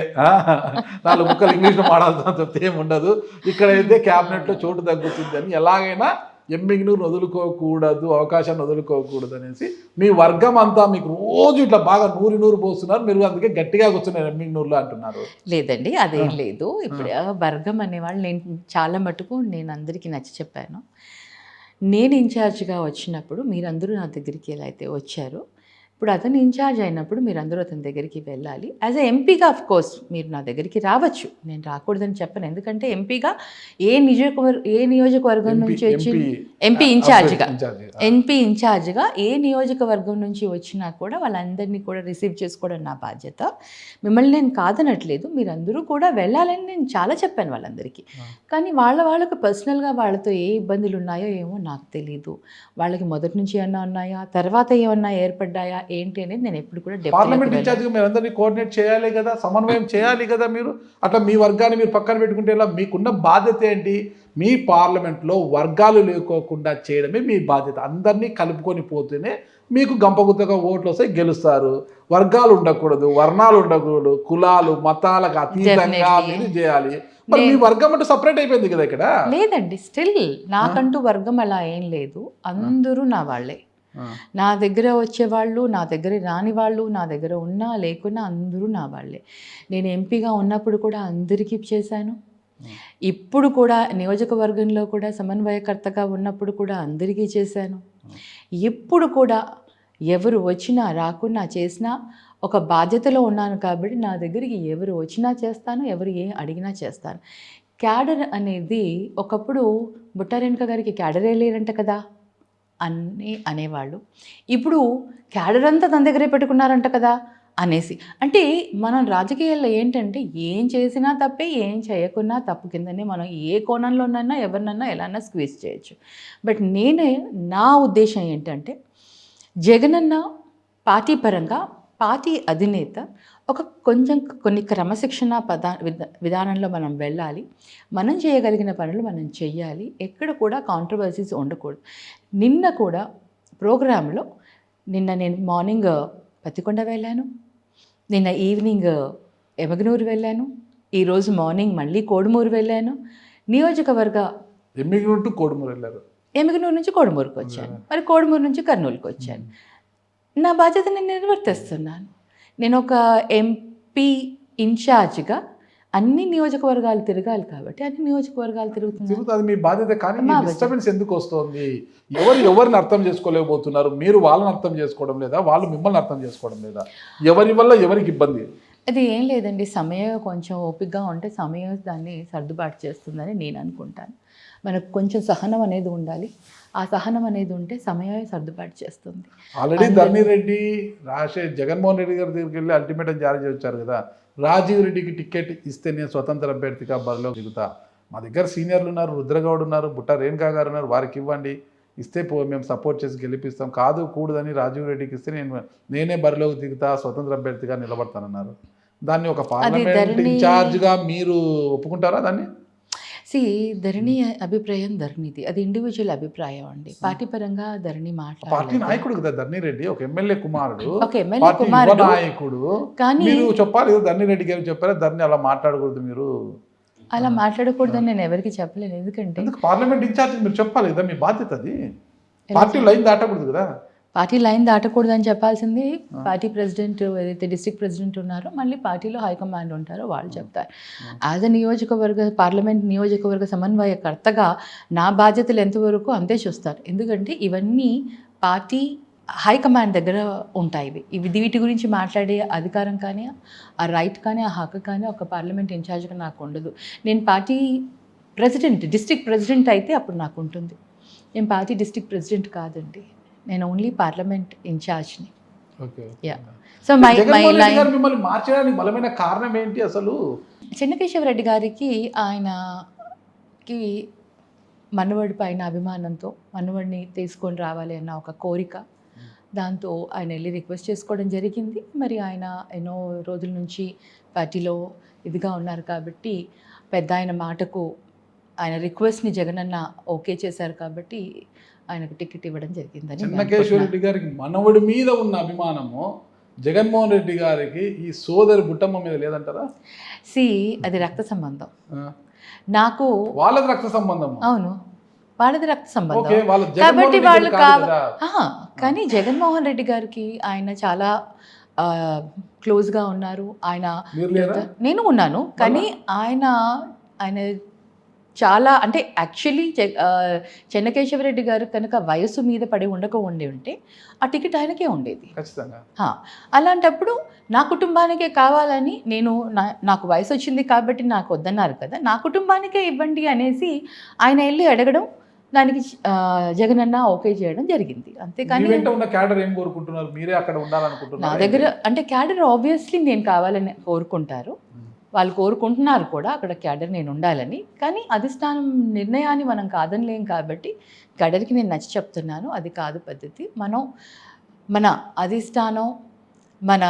4 ముక్కలు ఇంగ్లీష్లో మాట్లాడుతాం చెప్తే ఏముండదు. ఇక్కడైతే క్యాబినెట్లో చోటు తగ్గుతుంది అని ఎలాగైనా ఎమ్మిగనూరు వదులుకోకూడదు, అవకాశాన్ని వదులుకోకూడదు అనేసి మీ వర్గం అంతా మీకు రోజు ఇట్లా బాగా నూరు పోస్తున్నారు, మీరు అందుకే గట్టిగా కూర్చున్నారు ఎమ్మిగనూరులో అంటున్నారు. లేదండి, అదేం లేదు. ఇప్పుడు వర్గం అనేవాళ్ళు నేను చాలా మటుకు నేను అందరికీ నచ్చి చెప్పాను. నేను ఇన్ఛార్జ్గా వచ్చినప్పుడు మీరందరూ నా దగ్గరికి ఎలా అయితే వచ్చారో, ఇప్పుడు అతను ఇన్ఛార్జ్ అయినప్పుడు మీరందరూ అతని దగ్గరికి వెళ్ళాలి. యాజ్ ఎ ఎంపీగా ఆఫ్ కోర్స్ మీరు నా దగ్గరికి రావచ్చు, నేను రాకూడదని చెప్పను. ఎందుకంటే ఎంపీగా ఏ నియోజకవర్గం నుంచి వచ్చి ఎంపీ ఇన్ఛార్జ్గా ఏ నియోజకవర్గం నుంచి వచ్చినా కూడా వాళ్ళందరినీ కూడా రిసీవ్ చేసుకోవడం నా బాధ్యత. మిమ్మల్ని నేను కాదనట్లేదు, మీరందరూ కూడా వెళ్ళాలని నేను చాలా చెప్పాను వాళ్ళందరికీ. కానీ వాళ్ళకు పర్సనల్గా వాళ్ళతో ఏ ఇబ్బందులు ఉన్నాయో ఏమో నాకు తెలీదు. వాళ్ళకి మొదటి నుంచి ఏమన్నా ఉన్నాయా, తర్వాత ఏమన్నా ఏర్పడ్డాయా, ఏంటి అనేది నేను ఎప్పుడు కూడా పార్లమెంట్ ఇన్ఛార్జ్గా మీరు అందరినీ కోఆర్డినేట్ చేయాలి కదా, సమన్వయం చేయాలి కదా మీరు. అట్లా మీ వర్గాన్ని మీరు పక్కన పెట్టుకుంటే ఎలా? మీకున్న బాధ్యత ఏంటి? మీ పార్లమెంట్లో వర్గాలు లేకోకుండా చేయడమే మీ బాధ్యత. అందరినీ కలుపుకొని పోతేనే మీకు గంపగుత్తగా ఓట్లు వస్తాయి, గెలుస్తారు. వర్గాలు ఉండకూడదు, వర్ణాలు ఉండకూడదు, కులాలు మతాలకు అతీతంగా మీరు చేయాలి. మరి మీ వర్గం అంటే సపరేట్ అయిపోయింది కదా ఇక్కడ. లేదండి, స్టిల్ నాకంటూ వర్గం అలా ఏం లేదు, అందరూ నా వాళ్ళే. నా దగ్గర వచ్చేవాళ్ళు, నా దగ్గర రాని వాళ్ళు, నా దగ్గర ఉన్నా లేకున్నా అందరూ నా వాళ్ళే. నేను ఎంపీగా ఉన్నప్పుడు కూడా అందరికీ చేశాను, ఇప్పుడు కూడా నియోజకవర్గంలో కూడా సమన్వయకర్తగా ఉన్నప్పుడు కూడా అందరికీ చేశాను. ఇప్పుడు కూడా ఎవరు వచ్చినా రాకున్నా చేసినా ఒక బాధ్యతలో ఉన్నాను కాబట్టి నా దగ్గరికి ఎవరు వచ్చినా చేస్తాను, ఎవరు ఏం అడిగినా చేస్తాను. క్యాడర్ అనేది ఒకప్పుడు బుట్టారేణుక గారికి క్యాడరే లేరంట కదా అని అనేవాళ్ళు, ఇప్పుడు క్యాడర్ అంతా తన దగ్గరే పెట్టుకున్నారంట కదా అనేసి. అంటే మనం రాజకీయాల్లో ఏంటంటే ఏం చేసినా తప్పే, ఏం చేయకున్నా తప్పు కిందనే మనం ఏ కోణంలోనైనా ఎవరినన్నా ఎలాన్నా స్క్వీజ్ చేయొచ్చు. బట్ నా ఉద్దేశం ఏంటంటే జగనన్న పార్టీ పరంగా పార్టీ అధినేత కొన్ని క్రమశిక్షణ విధానంలో మనం వెళ్ళాలి, మనం చేయగలిగిన పనులు మనం చెయ్యాలి, ఎక్కడ కూడా కాంట్రవర్సీస్ ఉండకూడదు. నిన్న కూడా ప్రోగ్రాంలో నేను మార్నింగ్ పత్తికొండ వెళ్ళాను, నిన్న ఈవినింగ్ ఎమగనూరు వెళ్ళాను, ఈరోజు మార్నింగ్ మళ్ళీ కోడుమూరు వెళ్ళాను. నియోజకవర్గ ఎమగనూరు నుంచి కోడుమూరుకు వచ్చాను, మరి కోడుమూరు నుంచి కర్నూలుకు వచ్చాను. నా బాధ్యత నేను నిర్వర్తిస్తున్నాను. నేను ఒక ఎంపీ ఇన్ఛార్జ్గా అన్ని నియోజకవర్గాలు తిరగాలి కాబట్టి అన్ని నియోజకవర్గాలు తిరుగుతున్నాను. మీ బాధ్యత. కానీ డిస్టర్బెన్స్ ఎందుకు వస్తుంది? ఎవరిని అర్థం చేసుకోలేకపోతున్నారు? మీరు వాళ్ళని అర్థం చేసుకోవడం లేదా, వాళ్ళు మిమ్మల్ని అర్థం చేసుకోవడం లేదా? ఎవరి వల్ల ఎవరికి ఇబ్బంది? అది ఏం లేదండి, సమయం కొంచెం ఓపికగా ఉంటే సమయం దాన్ని సర్దుబాటు చేస్తుందని నేను అనుకుంటాను. మనకు కొంచెం సహనం అనేది ఉండాలి, ఆ సహనం అనేది ఉంటే సమయమే సర్దుబాటు చేస్తుంది. ఆల్రెడీ ధర్ని రెడ్డి జగన్మోహన్ రెడ్డి గారి దగ్గరికి వెళ్ళి అల్టిమేటం జారీ చేశారు కదా, రాజీవ్ రెడ్డికి టికెట్ ఇస్తే నేను స్వతంత్ర అభ్యర్థిగా బరిలో దిగుతా, మా దగ్గర సీనియర్లు ఉన్నారు, రుద్రగౌడ్ ఉన్నారు, బుట్ట రేణుకా గారు ఉన్నారు, వారికి ఇవ్వండి, ఇస్తే మేము సపోర్ట్ చేసి గెలిపిస్తాం, కాదు కూడదని రాజీవ్ రెడ్డికి ఇస్తే నేనే బరిలోకి దిగుతా, స్వతంత్ర అభ్యర్థిగా నిలబడతానన్నారు. దాన్ని ఒక పార్లమెంట్ ఇన్ఛార్జ్గా మీరు ఒప్పుకుంటారా దాన్ని? ధరణి అభిప్రాయం ధరణిది, అది ఇండివిజువల్ అభిప్రాయం అండి. పార్టీ పరంగా ధరణి పార్టీ నాయకుడు కదా ధరణి రెడ్డి, ఒక ఎమ్మెల్యే కుమారుడు, నాయకుడు. కానీ మీరు చెప్పాలి ధరణి రెడ్డి గారు చెప్పారా ధరణి అలా మాట్లాడకూడదు, మీరు అలా మాట్లాడకూడదని నేను ఎవరికి చెప్పలేను. ఎందుకంటే పార్లమెంట్ ఇన్ఛార్జ్ మీరు చెప్పాలి కదా, మీ బాధ్యత అది. పార్టీ లైన్ దాటకూడదు కదా. పార్టీ లైన్ దాటకూడదని చెప్పాల్సింది పార్టీ ప్రెసిడెంట్, ఏదైతే డిస్ట్రిక్ట్ ప్రెసిడెంట్ ఉన్నారో మళ్ళీ పార్టీలో హైకమాండ్ ఉంటారో వాళ్ళు చెప్తారు. యాజ్ అ పార్లమెంట్ నియోజకవర్గ సమన్వయకర్తగా నా బాధ్యతలు ఎంతవరకు అంతే చూస్తారు. ఎందుకంటే ఇవన్నీ పార్టీ హైకమాండ్ దగ్గర ఉంటాయి. వీటి గురించి మాట్లాడే అధికారం కానీ, ఆ రైట్ కానీ, ఆ హక్కు కానీ ఒక పార్లమెంట్ ఇన్ఛార్జ్గా నాకు ఉండదు. నేను పార్టీ ప్రెసిడెంట్, డిస్ట్రిక్ట్ ప్రెసిడెంట్ అయితే అప్పుడు నాకు ఉంటుంది. నేను పార్టీ డిస్ట్రిక్ట్ ప్రెసిడెంట్ కాదండి, నేను ఓన్లీ పార్లమెంట్ ఇన్ఛార్జ్ని. సో మిమ్మల్ని మార్చడానికి బలమైన కారణం ఏంటి అసలు? చెన్నకేశవరెడ్డి గారికి ఆయనకి మనవడి పైన అభిమానంతో మనవడిని తీసుకొని రావాలి అన్న ఒక కోరిక, దాంతో ఆయన వెళ్ళి రిక్వెస్ట్ చేసుకోవడం జరిగింది. మరి ఆయన ఎన్నో రోజుల నుంచి పార్టీలో ఇదిగా ఉన్నారు కాబట్టి పెద్ద ఆయన మాటకు ఆయన రిక్వెస్ట్ని జగనన్న ఓకే చేశారు కాబట్టి ఆయనకు టికెట్ ఇవ్వడం జరిగిందని. చెన్నకేశవరెడ్డి గారికి మనవడి మీద ఉన్న అభిమానము జగన్మోహన్ రెడ్డి గారికి ఈ సోదరి బుట్టమ్మ మీద లేదంటారా? అది రక్త సంబంధం. నాకు వాళ్ళది రక్త సంబంధం. అవును, వాళ్ళది రక్త సంబంధం కాబట్టి వాళ్ళు కానీ జగన్మోహన్ రెడ్డి గారికి ఆయన చాలా క్లోజ్గా ఉన్నారు. నేను ఉన్నాను, కానీ ఆయన చాలా అంటే యాక్చువల్లీ చెన్నకేశవరెడ్డి గారు కనుక వయసు మీద పడి ఉంటే ఆ టికెట్ ఆయనకే ఉండేది ఖచ్చితంగా. అలాంటప్పుడు నా కుటుంబానికే కావాలని నాకు వయసు వచ్చింది కాబట్టి నాకు వద్దన్నారు కదా, నా కుటుంబానికే ఇవ్వండి అనేసి ఆయన వెళ్ళి అడగడం, దానికి జగనన్న ఓకే చేయడం జరిగింది. అంతేకాని నా దగ్గర అంటే క్యాడర్ ఆబ్వియస్లీ నేను కావాలని కోరుకుంటారు, వాళ్ళు కోరుకుంటున్నారు కూడా అక్కడ క్యాడర్ నేను ఉండాలని. కానీ అధిష్టానం నిర్ణయాన్ని మనం కాదనలేం కాబట్టి క్యాడర్కి నేను నచ్చి చెప్తున్నాను, అది కాదు పద్ధతి. మనం మన అధిష్టానం, మన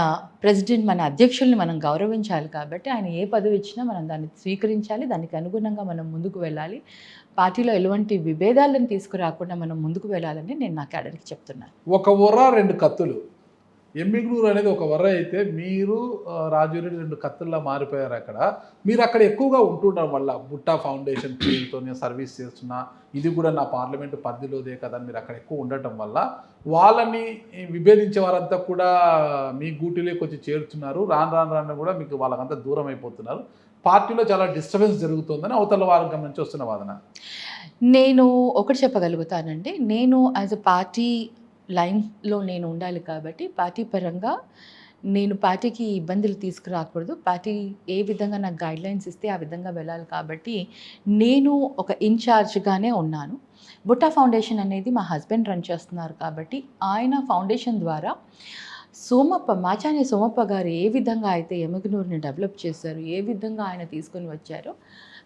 ప్రెసిడెంట్, మన అధ్యక్షుల్ని మనం గౌరవించాలి కాబట్టి ఆయన ఏ పదవి ఇచ్చినా మనం దాన్ని స్వీకరించాలి, దానికి అనుగుణంగా మనం ముందుకు వెళ్ళాలి. పార్టీలో ఎటువంటి విభేదాలను తీసుకురాకుండా మనం ముందుకు వెళ్ళాలని నేను నా క్యాడర్కి చెప్తున్నాను. ఒక వర్ర 2 కత్తులు. ఎమ్మిగనూరు అనేది ఒక వర్ర అయితే మీరు రాజురెడ్డి 2 కత్తుల్లా మారిపోయారు అక్కడ. మీరు అక్కడ ఎక్కువగా ఉంటుండడం వల్ల బుట్టా ఫౌండేషన్ పేరుతో సర్వీస్ చేస్తున్నా, ఇది కూడా నా పార్లమెంటు పరిధిలోదే కదా మీరు అక్కడ ఎక్కువ ఉండటం వల్ల వాళ్ళని విభేదించే వారంతా కూడా మీ గూటిలోకి వచ్చి చేరుతున్నారు. రాను కూడా మీకు వాళ్ళకంతా దూరం అయిపోతున్నారు. పార్టీలో చాలా డిస్టర్బెన్స్ జరుగుతుందని అవతల వర్గం నుంచి వస్తున్న వాదన. నేను ఒకటి చెప్పగలుగుతానండి, నేను యాజ్ అ పార్టీ లైన్లో నేను ఉండాలి కాబట్టి పార్టీ పరంగా నేను పార్టీకి ఇబ్బందులు తీసుకురాకూడదు. పార్టీ ఏ విధంగా నాకు గైడ్లైన్స్ ఇస్తే ఆ విధంగా వెళ్ళాలి కాబట్టి నేను ఒక ఇన్ఛార్జ్గానే ఉన్నాను. బుట్టా ఫౌండేషన్ అనేది మా హస్బెండ్ రన్ చేస్తున్నారు కాబట్టి ఆయన ఫౌండేషన్ ద్వారా మాచాని సోమప్ప గారు ఏ విధంగా అయితే ఎమ్మిగనూరుని డెవలప్ చేశారు, ఏ విధంగా ఆయన తీసుకొని వచ్చారో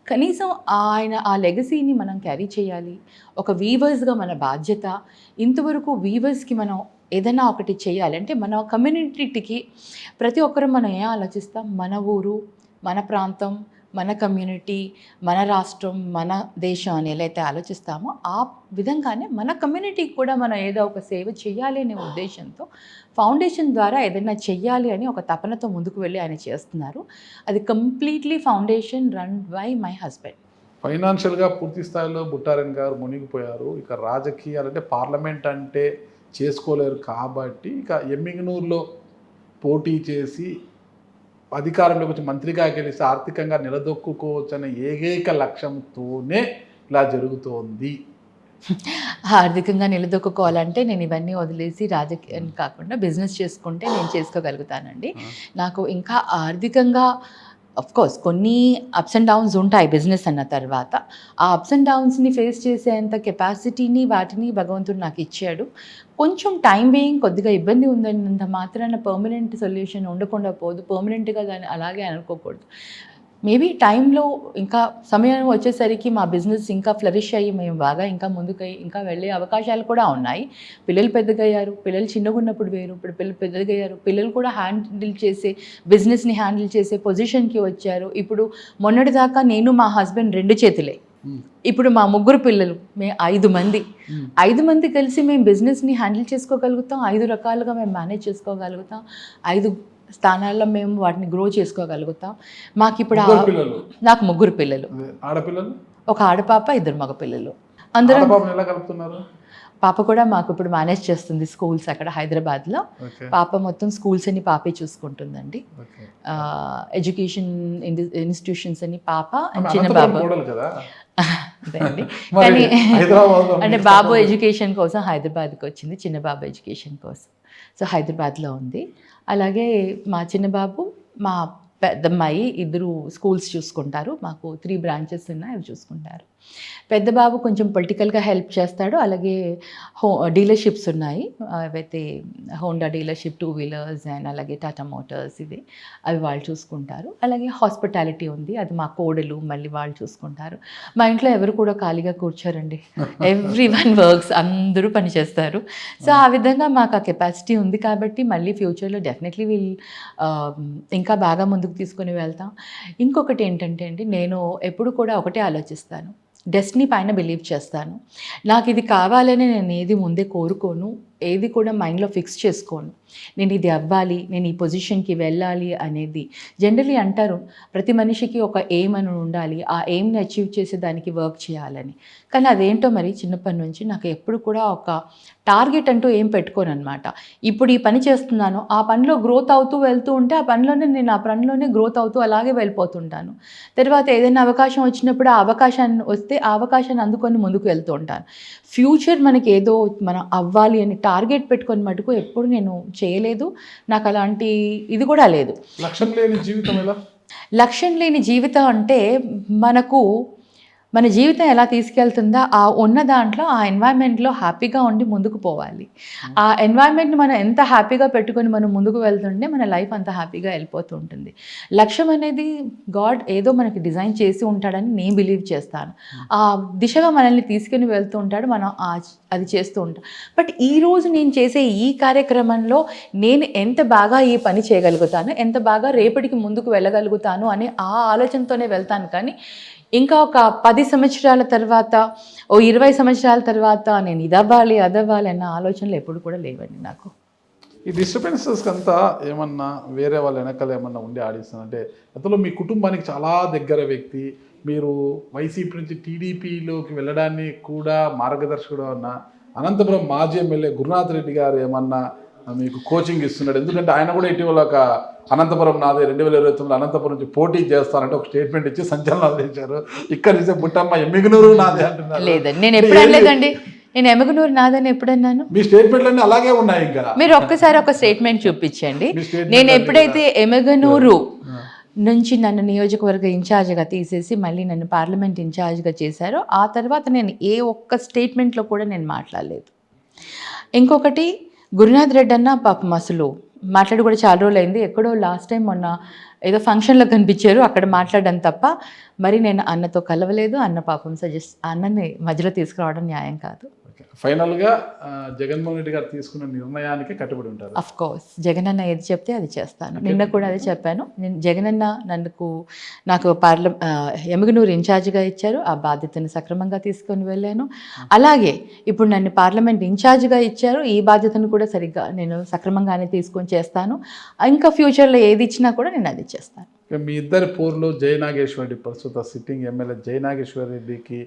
కనీసం ఆయన ఆ లెగసీని మనం క్యారీ చేయాలి. ఒక వీవర్స్గా మన బాధ్యత. ఇంతవరకు వీవర్స్కి మనం ఏదైనా ఒకటి చేయాలి అంటే మన కమ్యూనిటీకి ప్రతి ఒక్కరూ మనం ఏం ఆలోచిస్తాం, మన ఊరు, మన ప్రాంతం, మన కమ్యూనిటీ, మన రాష్ట్రం, మన దేశం అని ఎలా అయితే ఆలోచిస్తామో ఆ విధంగానే మన కమ్యూనిటీకి కూడా మనం ఏదో ఒక సేవ చేయాలి అనే ఉద్దేశంతో ఫౌండేషన్ ద్వారా ఏదైనా చెయ్యాలి అని ఒక తపనతో ముందుకు వెళ్ళి ఆయన చేస్తున్నారు. అది completely foundation run by my husband. ఫైనాన్షియల్గా పూర్తి స్థాయిలో బుట్టారెడ్డి గారు మునిగిపోయారు. ఇక రాజకీయాలంటే పార్లమెంట్ అంటే చేసుకోలేరు కాబట్టి ఇక ఎమ్మిగనూరులో పోటీ చేసి అధికారంలోకి వచ్చి మంత్రిగా గెలిచి ఆర్థికంగా నిలదొక్కుకోవచ్చు అనే ఏకైక లక్ష్యంతోనే ఇలా జరుగుతోంది. ఆర్థికంగా నిలదొక్కుకోవాలంటే నేను ఇవన్నీ వదిలేసి రాజకీయం కాకుండా బిజినెస్ చేసుకుంటే నేను చేసుకోగలుగుతానండి. నాకు ఇంకా ఆర్థికంగా కోర్స్ కొన్ని అప్స్ అండ్ డౌన్స్ ఉంటాయి బిజినెస్ అన్న తర్వాత. ఆ అప్స్ అండ్ డౌన్స్ని ఫేస్ చేసేంత కెపాసిటీని వాటిని భగవంతుడు నాకు ఇచ్చాడు. కొంచెం టైం బీయింగ్ కొద్దిగా ఇబ్బంది ఉందన్నంత మాత్రాన పర్మనెంట్ సొల్యూషన్ ఉండకుండా పోదు. పర్మనెంట్గా దాన్ని అలాగే అనుకోకూడదు. మేబీ టైంలో ఇంకా సమయం వచ్చేసరికి మా బిజినెస్ ఇంకా ఫ్లరిష్ అయ్యి మేము బాగా ఇంకా ముందుకు ఇంకా వెళ్ళే అవకాశాలు కూడా ఉన్నాయి. పిల్లలు పెద్దగయ్యారు, పిల్లలు చిన్నగా ఉన్నప్పుడు వేరు, ఇప్పుడు పిల్లలు పెద్దగయ్యారు, పిల్లలు కూడా బిజినెస్ని హ్యాండిల్ చేసే పొజిషన్కి వచ్చారు. ఇప్పుడు మొన్నటిదాకా నేను మా హస్బెండ్ 2 చేతులే, ఇప్పుడు మా 3 పిల్లలు, మేము 5 మంది. 5 మంది కలిసి మేము బిజినెస్ని హ్యాండిల్ చేసుకోగలుగుతాం. 5 రకాలుగా మేము మేనేజ్ చేసుకోగలుగుతాం. 5 స్థానాల్లో మేము వాటిని గ్రో చేసుకోగలుగుతాం. మాకు ఇప్పుడు నాకు 3 పిల్లలు, ఆడపిల్లలు, ఒక ఆడపాప, 2 మగ పిల్లలు. అందరం పాప కూడా మాకు ఇప్పుడు మేనేజ్ చేస్తుంది స్కూల్స్ అక్కడ హైదరాబాద్లో. పాప మొత్తం స్కూల్స్ అని పాపే చూసుకుంటుందండి. ఎడ్యుకేషన్ ఇన్స్టిట్యూషన్స్ అని పాప, చిన్న బాబు కానీ అంటే బాబు ఎడ్యుకేషన్ కోసం హైదరాబాద్కి వచ్చింది, చిన్న బాబు ఎడ్యుకేషన్ కోసం. సో హైదరాబాద్లో ఉంది. అలాగే మా చిన్న బాబు, మా పెద్దమ్మాయి ఇద్దరు స్కూల్స్ చూసుకుంటారు. మాకు 3 బ్రాంచెస్ ఉన్నాయి, అవి చూసుకుంటారు. పెద్ద బాబు కొంచెం పొలిటికల్గా హెల్ప్ చేస్తాడు. అలాగే డీలర్షిప్స్ ఉన్నాయి, అవైతే హోండా డీలర్షిప్ 2 వీలర్స్ అండ్ అలాగే టాటా మోటార్స్, ఇది అవి వాళ్ళు చూసుకుంటారు. అలాగే హాస్పిటాలిటీ ఉంది, అది మా కోడలు మళ్ళీ వాళ్ళు చూసుకుంటారు. మా ఇంట్లో ఎవరు కూడా ఖాళీగా కూర్చోరండి, ఎవ్రీవన్ వర్క్స్, అందరూ పనిచేస్తారు. సో ఆ విధంగా మాకు ఆ కెపాసిటీ ఉంది కాబట్టి మళ్ళీ ఫ్యూచర్లో డెఫినెట్లీ ఇంకా బాగా ముందుకు తీసుకొని వెళ్తాం. ఇంకొకటి ఏంటంటే అండి, నేను ఎప్పుడు కూడా ఒకటే ఆలోచిస్తాను, డెస్టినీ పైన బిలీవ్ చేస్తాను. నాకు ఇది కావాలని నేను ఏది ముందే కోరుకోను, ఏది కూడా మైండ్లో ఫిక్స్ చేసుకోను. నేను ఇది అవ్వాలి, నేను ఈ పొజిషన్కి వెళ్ళాలి అనేది. జనరలీ అంటారు ప్రతి మనిషికి ఒక ఎయిమ్ అని ఉండాలి, ఆ ఎయిమ్ని అచీవ్ చేసే దానికి వర్క్ చేయాలని. కానీ అదేంటో మరి చిన్నప్పటి నుంచి నాకు ఎప్పుడు కూడా ఒక టార్గెట్ అంటూ ఏం పెట్టుకోను అనమాట. ఇప్పుడు ఈ పని చేస్తున్నాను, ఆ పనిలో గ్రోత్ అవుతూ వెళ్తూ ఉంటే ఆ పనిలోనే గ్రోత్ అవుతూ అలాగే వెళ్ళిపోతుంటాను. తర్వాత ఏదైనా అవకాశం వచ్చినప్పుడు ఆ అవకాశాన్ని వస్తే ఆ అవకాశాన్ని అందుకొని ముందుకు వెళ్తూ ఉంటాను. ఫ్యూచర్ మనకి ఏదో మనం అవ్వాలి అని టార్గెట్ పెట్టుకొని మటుకు ఎప్పుడు నేను చేయలేదు. నాకు అలాంటి ఇది కూడా లేదు. లక్ష్యం లేని జీవితం ఎలా? లక్ష్యం లేని జీవితం అంటే మనకు మన జీవితం ఎలా తీసుకెళ్తుందో ఆ ఉన్న దాంట్లో ఆ ఎన్వైరన్మెంట్లో హ్యాపీగా ఉండి ముందుకు పోవాలి. ఆ ఎన్వైరన్మెంట్ని మనం ఎంత హ్యాపీగా పెట్టుకొని మనం ముందుకు వెళ్తుంటే మన లైఫ్ అంత హ్యాపీగా వెళ్ళిపోతూ ఉంటుంది. లక్ష్యం అనేది గాడ్ ఏదో మనకి డిజైన్ చేసి ఉంటాడని నేను బిలీవ్ చేస్తాను. ఆ దిశగా మనల్ని తీసుకుని వెళ్తూ ఉంటాడు, మనం అది చేస్తూ ఉంటాం. బట్ ఈరోజు నేను చేసే ఈ కార్యక్రమంలో నేను ఎంత బాగా ఈ పని చేయగలుగుతాను, ఎంత బాగా రేపటికి ముందుకు వెళ్ళగలుగుతాను అనే ఆ ఆలోచనతోనే వెళ్తాను. కానీ ఇంకా ఒక 10 సంవత్సరాల తర్వాత, 20 సంవత్సరాల తర్వాత నేను అదవ్వాలి అన్న ఆలోచనలు ఎప్పుడు కూడా లేవండి నాకు. ఈ డిస్టర్బెన్సెస్కి అంతా ఏమన్నా వేరే వాళ్ళ వెనకాల ఏమన్నా ఉండి ఆడిస్తుంది అంటే, అతను మీ కుటుంబానికి చాలా దగ్గర వ్యక్తి, మీరు వైసీపీ నుంచి టీడీపీలోకి వెళ్ళడాన్ని కూడా మార్గదర్శకుడు అన్న అనంతపురం మాజీ ఎమ్మెల్యే గురునాథ్ రెడ్డి గారు ఏమన్నా మీకు కోచింగ్ ఇస్తున్నాడు? ఎందుకంటే ఆయన కూడా ఇటీవల ఒక అనంతపురం నాదే 2029 అనంతపురం నుంచి పోటీ చేస్తానంటే ఒక స్టేట్మెంట్ ఇచ్చి సంచలనాలు చేశారు. ఇక్కడ నుంచి బుట్టమ్మ ఎమ్మిగనూరు నాదే అంటున్నారు. లేదండి, నేను ఎప్పుడు అనలేదండి. నేను ఎమ్మిగనూరు నాదని ఎప్పుడన్నాను? మీ స్టేట్మెంట్లన్నీ అలాగే ఉన్నాయి. ఇంకా మీరు ఒక్కసారి ఒక స్టేట్మెంట్ చూపించండి. నేను ఎప్పుడైతే ఎమ్మిగనూరు నుంచి నన్ను నియోజకవర్గ ఇన్ఛార్జ్గా తీసేసి మళ్ళీ నన్ను పార్లమెంట్ ఇన్ఛార్జ్గా చేశారో ఆ తర్వాత నేను ఏ ఒక్క స్టేట్మెంట్లో కూడా నేను మాట్లాడలేదు. ఇంకొకటి, గురునాథ్ రెడ్డి అన్న పాపం అసలు మాట్లాడి కూడా చాలా రోజులు అయింది. ఎక్కడో లాస్ట్ టైం మొన్న ఏదో ఫంక్షన్లో కనిపించారు, అక్కడ మాట్లాడడం తప్ప మరి నేను అన్నతో కలవలేదు. అన్న పాపం అన్నని మధ్యలో తీసుకురావడం న్యాయం కాదు. ఫైనల్గా జగన్మోహన్ రెడ్డి గారు తీసుకున్న నిర్ణయానికి కట్టుబడి ఉంటారు. అఫ్ కోర్స్ జగనన్న ఏది చెప్తే అది చేస్తాను. నిన్న కూడా అదే చెప్పాను. నేను జగనన్న నాకు ఎమ్మిగనూరు ఇన్ఛార్జిగా ఇచ్చారు, ఆ బాధ్యతను సక్రమంగా తీసుకొని వెళ్ళాను. అలాగే ఇప్పుడు నన్ను పార్లమెంట్ ఇన్ఛార్జిగా ఇచ్చారు, ఈ బాధ్యతను కూడా సరిగ్గా నేను సక్రమంగానే తీసుకొని చేస్తాను. ఇంకా ఫ్యూచర్లో ఏది ఇచ్చినా కూడా నేను అది చేస్తాను. మీ ఇద్దరి పోర్లు జయనాగేశ్వర రెడ్డి, ప్రస్తుత సిట్టింగ్ ఎమ్మెల్యే జయనాగేశ్వర రెడ్డికి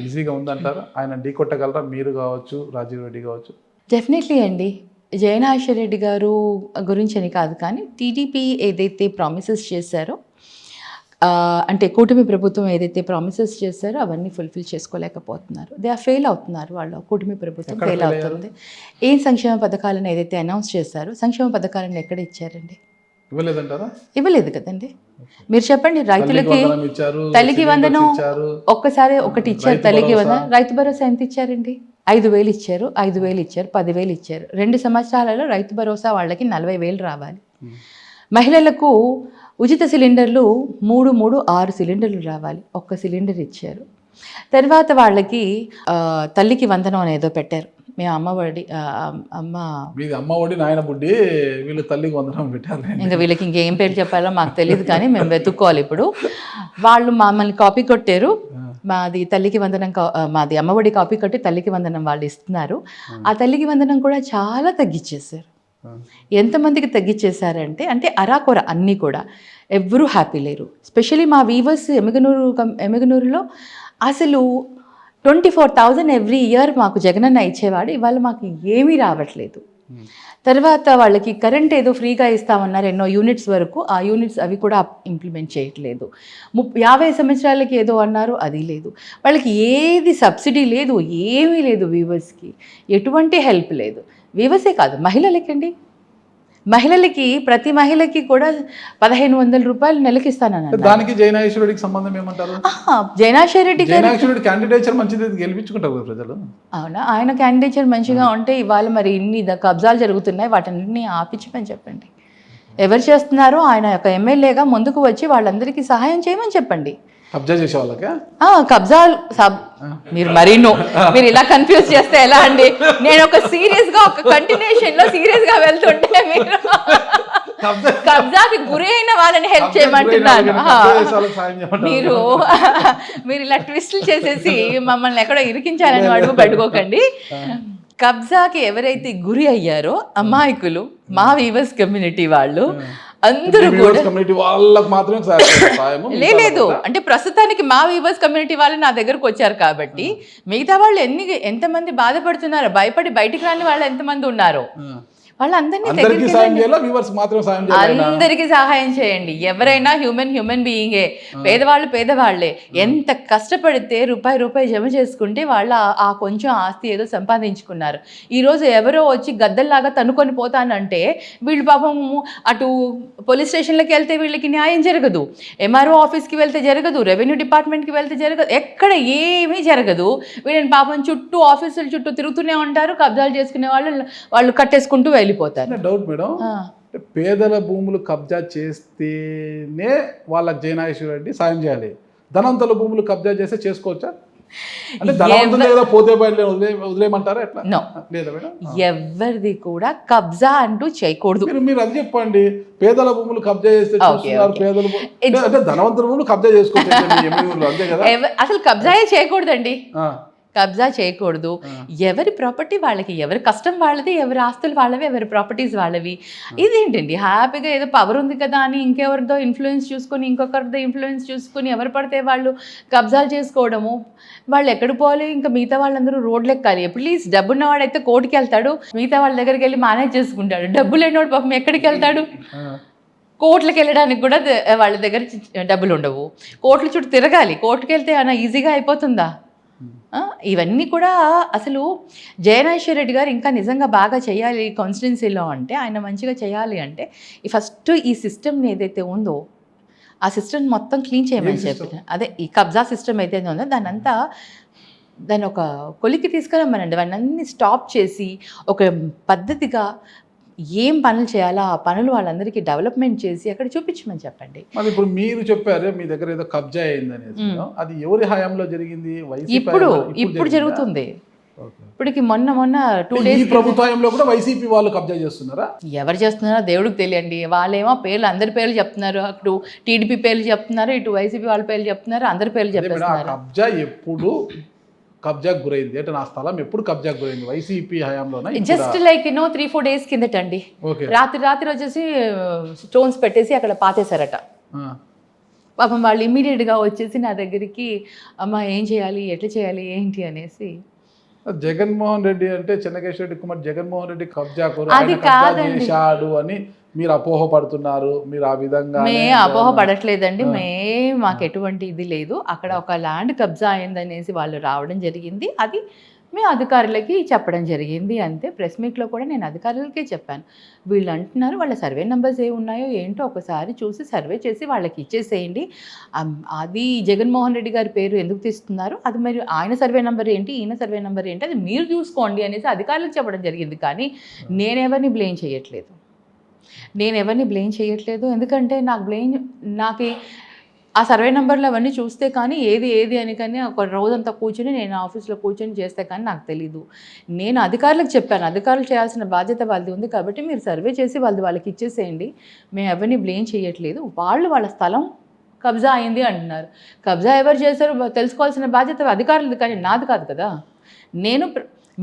ఈజీగా ఉందంటారు? ఆయన ఢీ కొట్టగలరా? మీరు కావచ్చు, రాజీవ్ రెడ్డి కావచ్చు. డెఫినెట్లీ అండి. జయనాగేశ్వర రెడ్డి గారు గురించి అని కాదు, కానీ టీడీపీ ఏదైతే ప్రామిసెస్ చేశారో, అంటే కూటమి ప్రభుత్వం ఏదైతే ప్రామిసెస్ చేశారో అవన్నీ ఫుల్ఫిల్ చేసుకోలేకపోతున్నారు. దే ఆర్ ఫెయిల్ అవుతున్నారు. వాళ్ళు కూటమి ప్రభుత్వం ఫెయిల్ అవుతుంది. ఏం సంక్షేమ పథకాలను ఏదైతే అనౌన్స్ చేశారో సంక్షేమ పథకాలను ఎక్కడ ఇచ్చారండి? ఇవ్వలేదంటారా? ఇవ్వలేదు కదండి. మీరు చెప్పండి. రైతులకి తల్లికి వందనం ఒక్కసారి ఒకటి ఇచ్చారు, తల్లికి వందనం. రైతు భరోసా ఎంత ఇచ్చారండి? 5,000 ఇచ్చారు, 5,000 ఇచ్చారు, 10,000 ఇచ్చారు. 2 సంవత్సరాలలో రైతు భరోసా వాళ్ళకి 40,000 రావాలి. మహిళలకు ఉచిత సిలిండర్లు 6 సిలిండర్లు రావాలి, 1 సిలిండర్ ఇచ్చారు. తర్వాత వాళ్ళకి తల్లికి వందనం అనేదో పెట్టారు. మేము అమ్మఒడి నాయన బుడ్డి, వీళ్ళు తల్లికి వందనం పెట్టారు. ఇంకా వీళ్ళకి ఇంకేం పేరు చెప్పాలో మాకు తెలియదు, కానీ మేము వెతుక్కోవాలి. ఇప్పుడు వాళ్ళు మమ్మల్ని కాపీ కొట్టారు. మాది తల్లికి వందనం, మాది అమ్మఒడి కాపీ కొట్టి తల్లికి వందనం వాళ్ళు ఇస్తున్నారు. ఆ తల్లికి వందనం కూడా చాలా తగ్గించేశారు. ఎంతమందికి తగ్గించేశారంటే, అంటే అరాకొర అన్నీ కూడా ఎవ్వరూ హ్యాపీ లేరు. స్పెషలీ మా వీవర్స్ ఎమ్మిగనూరులో అసలు 24,000 ఎవ్రీ ఇయర్ మాకు జగనన్న ఇచ్చేవాడు. ఇవాళ మాకు ఏమీ రావట్లేదు. తర్వాత వాళ్ళకి కరెంట్ ఏదో ఫ్రీగా ఇస్తామన్నారు, ఎన్నో యూనిట్స్ వరకు. ఆ యూనిట్స్ అవి కూడా ఇంప్లిమెంట్ చేయట్లేదు. 50 సంవత్సరాలకి ఏదో అన్నారు, అది లేదు. వాళ్ళకి ఏది సబ్సిడీ లేదు, ఏమీ లేదు. వీవర్స్కి ఎటువంటి హెల్ప్ లేదు. వీవర్సే కాదు, మహిళలకండి. మహిళలకి ప్రతి మహిళకి కూడా 1,500 రూపాయలు నెలకి ఇస్తానన్నారు. దానికి జయనాగేశ్వర రెడ్డికి సంబంధం ఏమంటారు? జయనాగేశ్వర రెడ్డి క్యాండిడేచర్ మంచిది, గెలిపించుకుంటారు ప్రజలు. అవునా? ఆయన క్యాండిడేచర్ మంచిగా ఉంటే ఇవాళ మరి ఇన్ని కబ్జాలు జరుగుతున్నాయి, వాటన్నిటిని ఆపించమని చెప్పండి. ఎవరు చేస్తున్నారో ఆయన యొక్క ఎమ్మెల్యేగా ముందుకు వచ్చి వాళ్ళందరికీ సహాయం చేయమని చెప్పండి. కబ్జా చేసే వాళ్ళకి కబ్జాలు మీరు మరీను మీరు ఇలా కన్ఫ్యూజ్ చేస్తే ఎలా అండి? నేను ఒక సీరియస్ గా ఒక కంటిన్యూషన్ లో సీరియస్ గా వెళ్తుంటే మీరు కబ్జాకి గురి అయిన వాళ్ళని హెల్ప్ చేయమంటున్నారు. మీరు ఇలా ట్విస్ట్లు చేసేసి మమ్మల్ని ఎక్కడో ఇరికించాలని అడుగు పెట్టుకోకండి. కబ్జాకి ఎవరైతే గురి అయ్యారో అమాయకులు మా వీవర్స్ కమ్యూనిటీ వాళ్ళు అందరూ కూడా లేదు. అంటే ప్రస్తుతానికి మా వీవర్స్ కమ్యూనిటీ వాళ్ళు నా దగ్గరకు వచ్చారు కాబట్టి మిగతా వాళ్ళు ఎంతమంది బాధపడుతున్నారో, భయపడి బయటికి రాని వాళ్ళు ఎంతమంది ఉన్నారు. వాళ్ళందరినీ అందరికీ దగ్గరికి సాయం చేయాలా, వ్యూవర్స్ మాత్రం సాయం చేయాలి? అందరికీ సహాయం చేయండి. ఎవరైనా హ్యూమన్ బీయింగే. పేదవాళ్లే ఎంత కష్టపడితే రూపాయి జమ చేసుకుంటే వాళ్ళు ఆ కొంచెం ఆస్తి ఏదో సంపాదించుకున్నారు. ఈరోజు ఎవరో వచ్చి గద్దల్లాగా తనుకొని పోతానంటే వీళ్ళు పాపం అటు పోలీస్ స్టేషన్లకి వెళ్తే వీళ్ళకి న్యాయం జరగదు, ఎంఆర్ఓ ఆఫీస్కి వెళ్తే జరగదు, రెవెన్యూ డిపార్ట్మెంట్కి వెళ్తే జరగదు, ఎక్కడ ఏమీ జరగదు. వీళ్ళని పాపం చుట్టూ ఆఫీసుల చుట్టూ తిరుగుతూనే ఉంటారు. కబ్జాలు చేసుకునే వాళ్ళు కట్టేసుకుంటూ వెళ్ళిపోతారు. డౌట్ మేడం, పేదల భూములు కబ్జా చేస్తేనే వాళ్ళకి జయనాగేశ్వర రెడ్డి సాయం చేయాలి, ధనవంతుల భూములు కబ్జా చేస్తే చేసుకోవచ్చా? అంటే ధనవంతులు ఏదో పోతే వదిలేయమంటారా ఎట్లా? లేదా మేడం, ఎవరిది కూడా కబ్జా అంటూ చేయకూడదు. మీరు అది చెప్పండి. పేదల భూములు కబ్జా చేస్తే పేదల అంటే ధనవంతుల భూములు కబ్జా చేసుకోవచ్చు అంతే కదా? అసలు కబ్జాయే చేయకూడదండి, కబ్జా చేయకూడదు. ఎవరి ప్రాపర్టీ వాళ్ళకి, ఎవరి కష్టం వాళ్ళది, ఎవరి ఆస్తులు వాళ్ళవి, ఎవరి ప్రాపర్టీస్ వాళ్ళవి. ఇదేంటండి హ్యాపీగా ఏదో పవర్ ఉంది కదా అని ఇంకెవరిదో ఇన్ఫ్లుయెన్స్ చూసుకొని, ఇంకొకరితో ఇన్ఫ్లుయెన్స్ చూసుకొని ఎవరు పడితే వాళ్ళు కబ్జాలు చేసుకోవడము. వాళ్ళు ఎక్కడ పోవాలి, ఇంకా మిగతా వాళ్ళందరూ రోడ్లు ఎక్కాలి. ప్లీజ్, డబ్బున్నవాడైతే కోర్టుకి వెళ్తాడు, మిగతా వాళ్ళ దగ్గరికి వెళ్ళి మేనేజ్ చేసుకుంటాడు. డబ్బు లేనివాడు పాపం ఎక్కడికి వెళ్తాడు? కోర్టులకు వెళ్ళడానికి కూడా వాళ్ళ దగ్గర డబ్బులు ఉండవు. కోర్టుల చుట్టూ తిరగాలి. కోర్టుకు వెళ్తే అన్న ఈజీగా అయిపోతుందా? ఇవన్నీ కూడా అసలు జయనాగేశ్వర రెడ్డి గారు ఇంకా నిజంగా బాగా చేయాలి కాన్స్టిట్యున్సీలో అంటే, ఆయన మంచిగా చేయాలి అంటే ఫస్ట్ ఈ సిస్టమ్ని ఏదైతే ఉందో ఆ సిస్టమ్ మొత్తం క్లీన్ చేయమని చెప్పిన. అదే ఈ కబ్జా సిస్టమ్ ఏదైతే ఉందో దాన్ని ఒక కొలికి తీసుకురమ్మనండి. వాడిని అన్ని స్టాప్ చేసి ఒక పద్ధతిగా ఏం పనులు చేయాలో ఆ పనులు వాళ్ళందరికీ డెవలప్మెంట్ చేసి అక్కడ చూపించమని చెప్పండి. మరి ఇప్పుడు మీరు చెప్పారు మీ దగ్గర ఏదో కబ్జా అయింది అనేది, అది ఎవరి హయాంలో జరిగింది? ఇప్పుడు జరుగుతుంది. ఇప్పటికి మొన్న 2 days ప్రభుత్వంలో కూడా వైసీపీ వాళ్ళు కబ్జా చేస్తున్నారా? ఎవరు చేస్తున్నారో దేవుడికి తెలియండి. వాళ్ళేమో పేర్లు, అందరి పేర్లు చెప్తున్నారు. అటు టీడీపీ పేర్లు చెప్తున్నారు, ఇటు వైసీపీ వాళ్ళ పేర్లు చెప్తున్నారు, అందరి పేర్లు చెప్తున్నారు. కబ్జా ఎప్పుడు కబ్జాకు గురైంది అంటే, నా స్థలం ఎప్పుడు కబ్జాకు గురైంది? వైసీపీ హయాంలోనే? Just like 3-4 days కిందటండి. రాత్రి వచ్చేసి స్టోన్స్ పెట్టేసి అక్కడ పాతేశారట. పాపం వాళ్ళు ఇమ్మీడియట్గా వచ్చేసి నా దగ్గరికి, అమ్మ ఏం చేయాలి, ఎట్లా చేయాలి, ఏంటి అనేసి. జగన్మోహన్ రెడ్డి అంటే చెన్నకేశ్వర రెడ్డి కుమార్ జగన్మోహన్ రెడ్డి కబ్జా చేశాడు అని మీరు అపోహ పడుతున్నారు. మీరు ఆ విధంగా అపోహ పడట్లేదండి. మాకు ఎటువంటి ఇది లేదు. అక్కడ ఒక ల్యాండ్ కబ్జా అయిందనేసి వాళ్ళు రావడం జరిగింది. అది మేము అధికారులకి చెప్పడం జరిగింది అంతే. ప్రెస్ మీట్లో కూడా నేను అధికారులకే చెప్పాను. వీళ్ళు అంటున్నారు వాళ్ళ సర్వే నెంబర్స్ ఏ ఉన్నాయో ఏంటో ఒకసారి చూసి సర్వే చేసి వాళ్ళకి ఇచ్చేసేయండి. అది జగన్మోహన్ రెడ్డి గారి పేరు ఎందుకు తీస్తున్నారు, అది మరి ఆయన సర్వే నెంబర్ ఏంటి, ఈయన సర్వే నెంబర్ ఏంటి, అది మీరు చూసుకోండి అనేసి అధికారులకు చెప్పడం జరిగింది. కానీ నేనెవరిని బ్లేమ్ చేయట్లేదు. ఎందుకంటే నాకు ఆ సర్వే నెంబర్లు అవన్నీ చూస్తే కానీ ఏది అని కానీ ఒక రోజంతా కూర్చొని నేను ఆఫీస్లో కూర్చొని చేస్తే కానీ నాకు తెలీదు. నేను అధికారులకు చెప్పాను, అధికారులు చేయాల్సిన బాధ్యత వాళ్ళది ఉంది కాబట్టి మీరు సర్వే చేసి వాళ్ళకి ఇచ్చేసేయండి. మేము ఎవరిని బ్లేమ్ చేయట్లేదు. వాళ్ళ స్థలం కబ్జా అయింది అంటున్నారు. కబ్జా ఎవరు చేశారో తెలుసుకోవాల్సిన బాధ్యత అధికారులది కానీ నాది కాదు కదా. నేను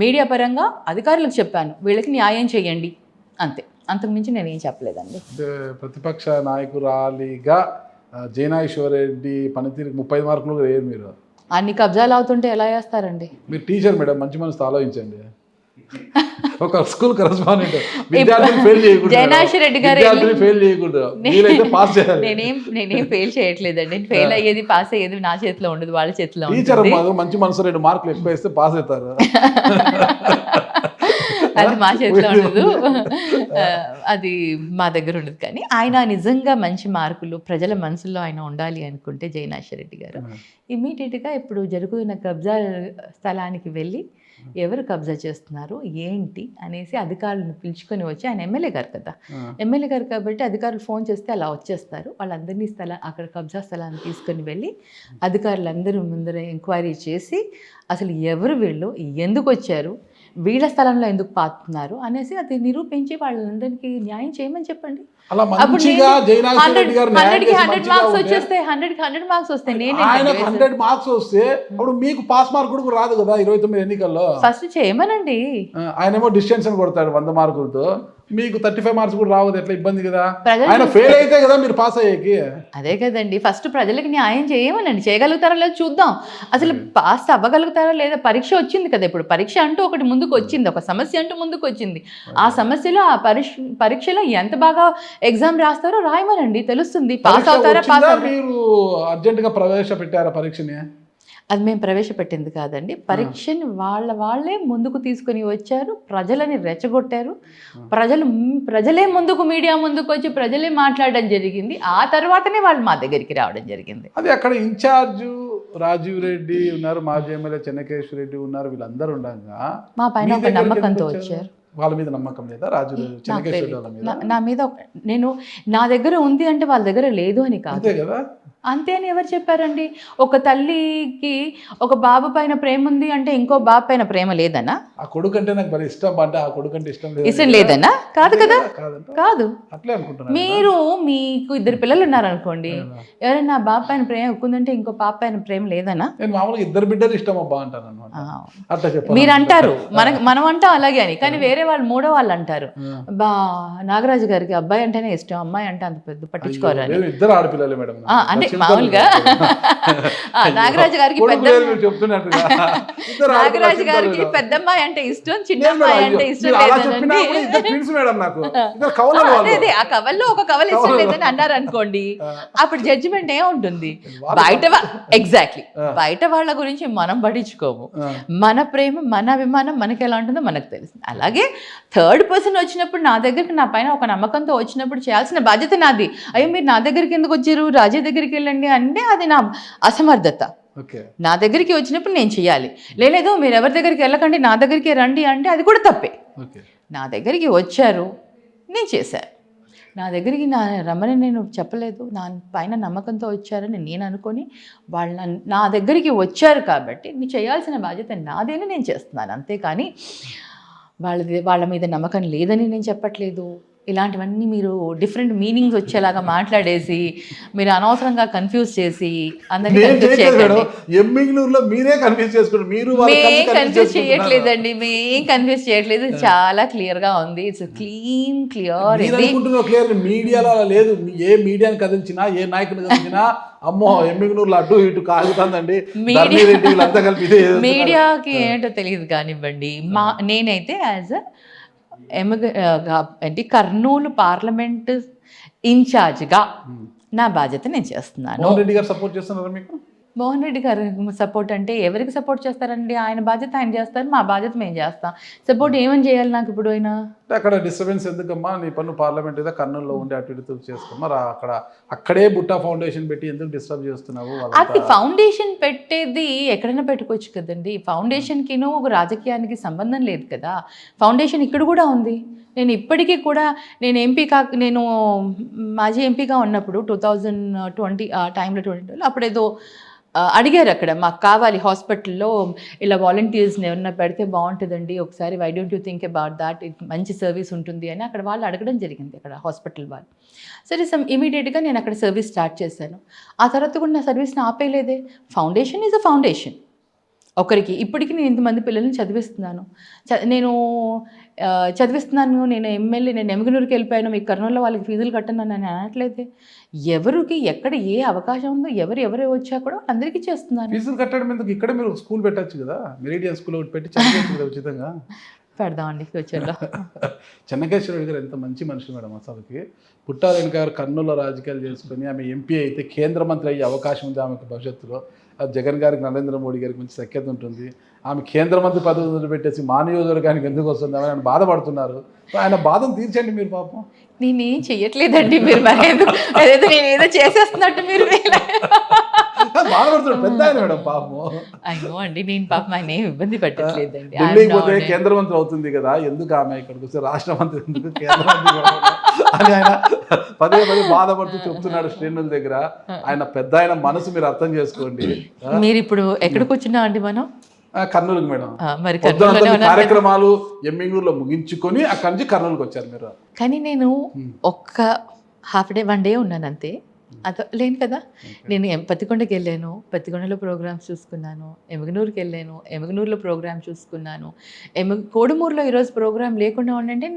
మీడియా పరంగా అధికారులకు చెప్పాను, వీళ్ళకి న్యాయం చేయండి అంతే. అంతకుమించి నేనేం చెప్పలేదండి. ప్రతిపక్ష నాయకురాలిగా జయనాగేశ్వర రెడ్డి పనితీరుకి 30 మార్కులు వేయరు మీరు. అన్ని కబ్జాలు అవుతుంటే ఎలా వేస్తారండి? మీరు టీచర్ మేడం, మంచి మనసుతో ఆలోచించండి. ఒక స్కూల్ కరెస్పాండెంట్, విద్యార్థులు ఫెయిల్ చేయకూడదు. జయనాగేశ్వర రెడ్డి గారు ఫెయిల్ చేయకూడదు, పాస్ చేయాలి. నేనేం ఫెయిల్ చేయట్లేదండి. ఫెయిల్ అయ్యేది పాస్ అయ్యేది నా చేతిలో ఉండదు, వాళ్ళ చేతిలో. టీచర్ మంచి మనసు 2 మార్కులు ఎక్కువ వేస్తే పాస్ అవుతారు. అది మా చేతిలో ఉండదు, అది మా దగ్గర ఉండదు. కానీ ఆయన నిజంగా మంచి మార్కులు ప్రజల మనసుల్లో ఆయన ఉండాలి అనుకుంటే జయనాగేశ్వర రెడ్డి గారు ఇమ్మీడియట్గా ఇప్పుడు జరుగుతున్న కబ్జా స్థలానికి వెళ్ళి ఎవరు కబ్జా చేస్తున్నారు ఏంటి అనేసి అధికారులను పిలుచుకొని వచ్చి, ఆయన ఎమ్మెల్యే గారు కదా, ఎమ్మెల్యే గారు కాబట్టి అధికారులు ఫోన్ చేస్తే అలా వచ్చేస్తారు. వాళ్ళందరినీ అక్కడ కబ్జా స్థలాన్ని తీసుకొని వెళ్ళి అధికారులందరూ ముందర ఎంక్వైరీ చేసి అసలు ఎవరు వీళ్ళు, ఎందుకు వచ్చారు, వీళ్ళ స్థలంలో ఎందుకు పాతున్నారు అనేసి అది నిరూపించి వాళ్ళందరికీ న్యాయం చేయమని చెప్పండి. 100 మార్క్స్ వచ్చేస్తే 100 మార్క్స్ వస్తాయి. నేను 100 మార్క్స్ వస్తే అప్పుడు మీకు పాస్ మార్క్ కూడా రాదు కదా 29 ఎన్నికల్లో. ఫస్ట్ చేయమనండి. ఆయనేమో డిస్టెన్స్ కొడతాడు 100 మార్కులతో, మీకు 35 మార్క్స్ కూడా రావద్దు, ఎట్లా ఇబ్బంది కదా. ప్రజలు ఆయన ఫెయిల్ అయితే కదా మీరు పాస్ అయ్యేకి. అదే కదండి, ఫస్ట్ ప్రజలకు న్యాయం చేయమనండి, చేయగలుగుతారా లేదో చూద్దాం. అసలు పాస్ అవ్వగలుగుతారా లేదా, పరీక్ష వచ్చింది కదా, ఇప్పుడు పరీక్ష అంటూ ఒకటి ముందుకు వచ్చింది, ఒక సమస్య అంటూ ముందుకు వచ్చింది. ఆ సమస్యలో ఆ పరీక్షలో ఎంత బాగా ఎగ్జామ్ రాస్తారో రాయమనండి, తెలుస్తుంది. పాస్ అవుతారా పాస్ అవుతారా. మీరు అర్జెంట్ గా ప్రవేశపెట్టారా పరీక్షని? అది మేము ప్రవేశపెట్టింది కాదండి, పరీక్షని వాళ్ళే ముందుకు తీసుకొని వచ్చారు, ప్రజలని రెచ్చగొట్టారు, ప్రజలే ముందుకు, మీడియా ముందుకు వచ్చి ప్రజలే మాట్లాడడం జరిగింది. ఆ తర్వాతనే వాళ్ళు మా దగ్గరికి రావడం జరిగింది. అది అక్కడ ఇన్ఛార్జు రాజీవ్ రెడ్డి ఉన్నారు, మాజీ ఎమ్మెల్యే చెన్నకేశ్వర రెడ్డి ఉన్నారు, వీళ్ళందరూ ఉండగా మా పైన ఒక నమ్మకంతో వచ్చారు. వాళ్ళ మీద నమ్మకం లేదా రాజు చెన్నకేశ్వర రెడ్డి వాళ్ళ మీద? నా మీద నా దగ్గర ఉంది అంటే వాళ్ళ దగ్గర లేదు అని కాదు. అంతే కదా. అంతే అని ఎవరు చెప్పారండి? ఒక తల్లికి ఒక బాబు పైన ప్రేమ ఉంది అంటే ఇంకో బాబు పైన ప్రేమ లేదనా? ఆ కొడుకు అంటే నాకు మరి ఇష్టం, అంటే ఆ కొడుకు అంటే ఇష్టం లేదనా? కాదు కదా, కాదు. అట్లే అనుకుంటున్నాను. మీకు 2 పిల్లలు ఉన్నారనుకోండి, ఎవరైనా బాబు పైన ప్రేమ ఎక్కుందంటే ఇంకో పాప పైన ప్రేమ లేదనా? నేను మామూలుగా 2 బిడ్డలు ఇష్టం అబ్బా అంటాను అనమాట. అట్లా చెప్పాను. మీరు అంటారు, మనం అంటాం అలాగే అని, కానీ వేరే వాళ్ళు 3వ వాళ్ళు అంటారు, నాగరాజు గారికి అబ్బాయి అంటేనే ఇష్టం, అమ్మాయి అంటే అంత పెద్ద పట్టించుకోరని. 2 ఆడపిల్లలే మేడం. అంటే మామూలుగా నాగరాజు గారికి నాగరాజు గారికి పెద్దమ్మాయి అంటే ఇష్టం, చిన్నమ్మాయి అంటే ఇష్టం లేదండి. అదే ఆ కవల్లో ఒక కవల్ ఇష్టం లేదని అన్నారు అనుకోండి, అప్పుడు జడ్జిమెంట్ ఏముంటుంది? ఎగ్జాక్ట్లీ బయట వాళ్ళ గురించి మనం పట్టించుకోము, మన ప్రేమ మన అభిమానం మనకి ఎలా ఉంటుందో మనకు తెలుస్తుంది. అలాగే 3rd పర్సన్ వచ్చినప్పుడు నా దగ్గరికి, నా పైన ఒక నమ్మకంతో వచ్చినప్పుడు చేయాల్సిన బాధ్యత నాది. అయ్యో మీరు నా దగ్గరికి ఎందుకు వచ్చారు, రాజీ దగ్గరికి వెళ్ళండి అంటే అది నా అసమర్థత. నా దగ్గరికి వచ్చినప్పుడు నేను చేయాలి, లేదు మీరు ఎవరి దగ్గరికి వెళ్ళకండి నా దగ్గరికి రండి అంటే అది కూడా తప్పే. నా దగ్గరికి వచ్చారు, నేను చేశాను. నా దగ్గరికి రమ్మని నేను చెప్పలేదు, నా పైన నమ్మకంతో వచ్చారని నేను అనుకొని వాళ్ళు నా దగ్గరికి వచ్చారు కాబట్టి నేను చేయాల్సిన బాధ్యత నాదేని నేను చేస్తున్నాను. అంతేకాని వాళ్ళ మీద నమ్మకం లేదని నేను చెప్పట్లేదు. ఇలాంటివన్నీ మీరు డిఫరెంట్ మీనింగ్స్ వచ్చేలాగా మాట్లాడేసి మీరు అనవసరంగా కన్ఫ్యూజ్ చేసి అందరినీ కన్ఫ్యూజ్ చేయట్లేదండి, మేం కన్ఫ్యూజ్ చేయట్లేదు, చాలా క్లియర్ గా ఉంది. It's clear. మీడియాలో లేదు, ఏ మీడియాని కదిలించినా ఏ నాయకుని కదిలించినా అమ్మో ఎమ్మిగనూరులో అడ్డు ఇటు కాగుతుందండి, మీడియాకి ఏంటో తెలియదు కానివ్వండి. నేనైతే యాజ్ ఏంటి కర్నూలు పార్లమెంట్ ఇన్ఛార్జ్గా నా బాధ్యత నేను చేస్తున్నాను. మోహన్ రెడ్డి గారు సపోర్ట్ చేస్తున్నారా మీకు? మోహన్ రెడ్డి గారు సపోర్ట్ అంటే ఎవరికి సపోర్ట్ చేస్తారండి? ఆయన బాధ్యత ఆయన చేస్తారు, మా బాధ్యత మేము చేస్తాం. సపోర్ట్ ఏమని చేయాలి నాకు ఇప్పుడు? అయినా అక్కడ డిస్టర్బెన్స్ ఎందుకమ్మా, నీ పన్ను పార్లమెంట్ ఏదో కర్నూలులో ఉండి అటు ఇటు చేసుకోమా, అక్కడే బుట్టా ఫౌండేషన్ పెట్టి ఎందుకు డిస్టర్బ్ చేస్తున్నావు? అది ఫౌండేషన్ పెట్టేది ఎక్కడైనా పెట్టుకోవచ్చు కదండి. ఫౌండేషన్కిను ఒక రాజకీయానికి సంబంధం లేదు కదా. ఫౌండేషన్ ఇక్కడ కూడా ఉంది. నేను ఇప్పటికీ కూడా నేను మాజీ ఎంపీగా ఉన్నప్పుడు 2020 ఆ టైంలో 2020 అప్పుడేదో అడిగారు అక్కడ, మాకు కావాలి హాస్పిటల్లో ఇలా వాలంటీర్స్ని ఎవరన్నా పెడితే బాగుంటుందండి ఒకసారి, why don't you think about that, మంచి సర్వీస్ ఉంటుంది అని అక్కడ వాళ్ళు అడగడం జరిగింది, అక్కడ హాస్పిటల్ వాళ్ళు. సరే ఇమీడియట్గా నేను అక్కడ సర్వీస్ స్టార్ట్ చేశాను. ఆ తర్వాత కూడా నా సర్వీస్ని ఆపేయలేదే. Foundation is a foundation. ఒకరికి ఇప్పటికీ నేను ఇంతమంది పిల్లల్ని చదివిస్తున్నాను, నేను ఎమ్మెల్యే, నేను ఎమ్మిగనూరుకి వెళ్ళిపోయాను, మీకు కర్నూలులో వాళ్ళకి ఫీజులు కట్టను అని అనట్లేదే. ఎవరికి ఎక్కడ ఏ అవకాశం ఉందో ఎవరు వచ్చా కూడా అందరికీ చేస్తున్నాను. ఫీజులు కట్టడం ఎందుకు, ఇక్కడ మీరు స్కూల్ పెట్టచ్చు కదా, మెరిడియన్ స్కూల్ పెట్టి చదివచ్చు కదా ఉచితంగా. పెడదామండి ఫ్యూచర్లో. చెన్నకేశ్వర రెడ్డి గారు ఎంత మంచి మనిషి మేడం. అసలుకి పుట్టారెడ్డి గారు కర్నూలులో రాజకీయాలు చేసుకుని ఆమె ఎంపీ అయితే కేంద్ర మంత్రి అయ్యే అవకాశం ఉంది ఆమెకు భవిష్యత్తులో. జగన్ గారికి నరేంద్ర మోడీ గారికి మంచి సఖ్యత ఉంటుంది. ఆమె కేంద్ర మంత్రి పదవి వదిలిపెట్టేసి మా నియోజకవర్గానికి ఎందుకు వస్తుంది ఆయన బాధపడుతున్నారు. ఆయన బాధను తీర్చండి మీరు. పాపం నేనేం చెయ్యట్లేదండి, మీరు అదేదో నేను ఏదో చేసేస్తున్నట్టు మీరు బాధపడుతున్నాడు పెద్ద ఆయన మేడం పాపం. అయ్యో అండి, నేను పాపం ఆయన ఏం ఇబ్బంది పెట్టట్లేదండి. ఢిల్లీకి పోతే కేంద్ర మంత్రి అవుతుంది కదా, ఎందుకు ఆమె ఇక్కడికి వస్తే రాష్ట్ర మంత్రి ఎందుకు కేంద్ర మంత్రి అని ఆయన పదే బాధపడుతూ చెప్తున్నాడు శ్రేణుల దగ్గర. ఆయన పెద్ద ఆయన మనసు మీరు అర్థం చేసుకోండి. మీరు ఇప్పుడు ఎక్కడికి వచ్చినా అండి మనం? కర్నూలుకి మేడం. మరి కార్యక్రమాలు ఎమ్మిగనూరులో ముగించుకొని అక్కడి నుంచి కర్నూలుకి వచ్చారు మీరు. కానీ నేను ఒక్క హాఫ్ డే 1 డే ఉన్నాను అంతే. లేను కదా. నేను పత్తికొండకి వెళ్ళాను, పత్తికొండలో ప్రోగ్రామ్స్ చూసుకున్నాను. ఎమగనూరుకి వెళ్ళాను, ఎమగనూరులో ప్రోగ్రామ్ చూసుకున్నాను. కోడుమూరులో ఈరోజు ప్రోగ్రామ్ లేకుండా ఉండంటే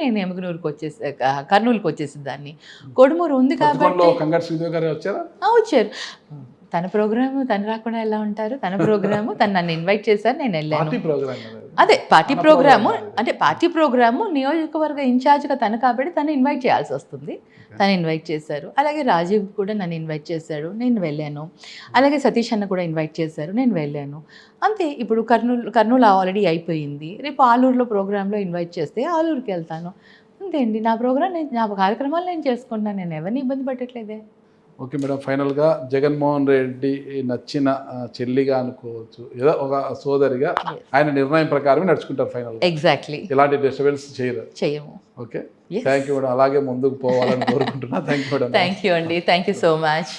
నేను ఎమగనూరుకి కర్నూలుకి వచ్చేసేదాన్ని. కోడుమూరు ఉంది కాబట్టి కంగారు శ్రీదేవి గారు వచ్చారా? వచ్చారు. తన ప్రోగ్రాము తను రాకుండా ఎలా ఉంటారు? తన ప్రోగ్రాము తను నన్ను ఇన్వైట్ చేశారు, నేను వెళ్ళాను. పార్టీ ప్రోగ్రామ్ కదా. అదే పార్టీ ప్రోగ్రాము, అంటే పార్టీ ప్రోగ్రాము నియోజకవర్గ ఇన్ఛార్జ్గా తను కాబట్టి తను ఇన్వైట్ చేయాల్సి వస్తుంది. తను ఇన్వైట్ చేశారు. అలాగే రాజీవ్ కూడా నన్ను ఇన్వైట్ చేశాడు, నేను వెళ్ళాను. అలాగే సతీష్ అన్న కూడా ఇన్వైట్ చేశారు, నేను వెళ్ళాను. అంతే. ఇప్పుడు కర్నూలు ఆల్రెడీ అయిపోయింది. రేపు ఆలూరులో ప్రోగ్రాంలో ఇన్వైట్ చేస్తే ఆలూరుకి వెళ్తాను. అంతే అండి. నా ప్రోగ్రామ్ నా కార్యక్రమాలు నేను చేసుకుంటాను. నేను ఎవరిని ఇబ్బంది పెట్టట్లేదే. ఓకే మేడం, ఫైనల్గా జగన్మోహన్ రెడ్డి నచ్చిన చెల్లిగా అనుకోవచ్చు, ఏదో ఒక సోదరిగా ఆయన నిర్ణయం ప్రకారమే నడుచుకుంటారు ఫైనల్గా. ఎగ్జాక్ట్లీ. ఎలాంటి డిస్టర్బెన్స్ చేయము. Okay, thank you madam. అలాగే ముందుకు పోవాలని కోరుకుంటున్నా. Thank you madam. Thank you అండి. Thank you so much.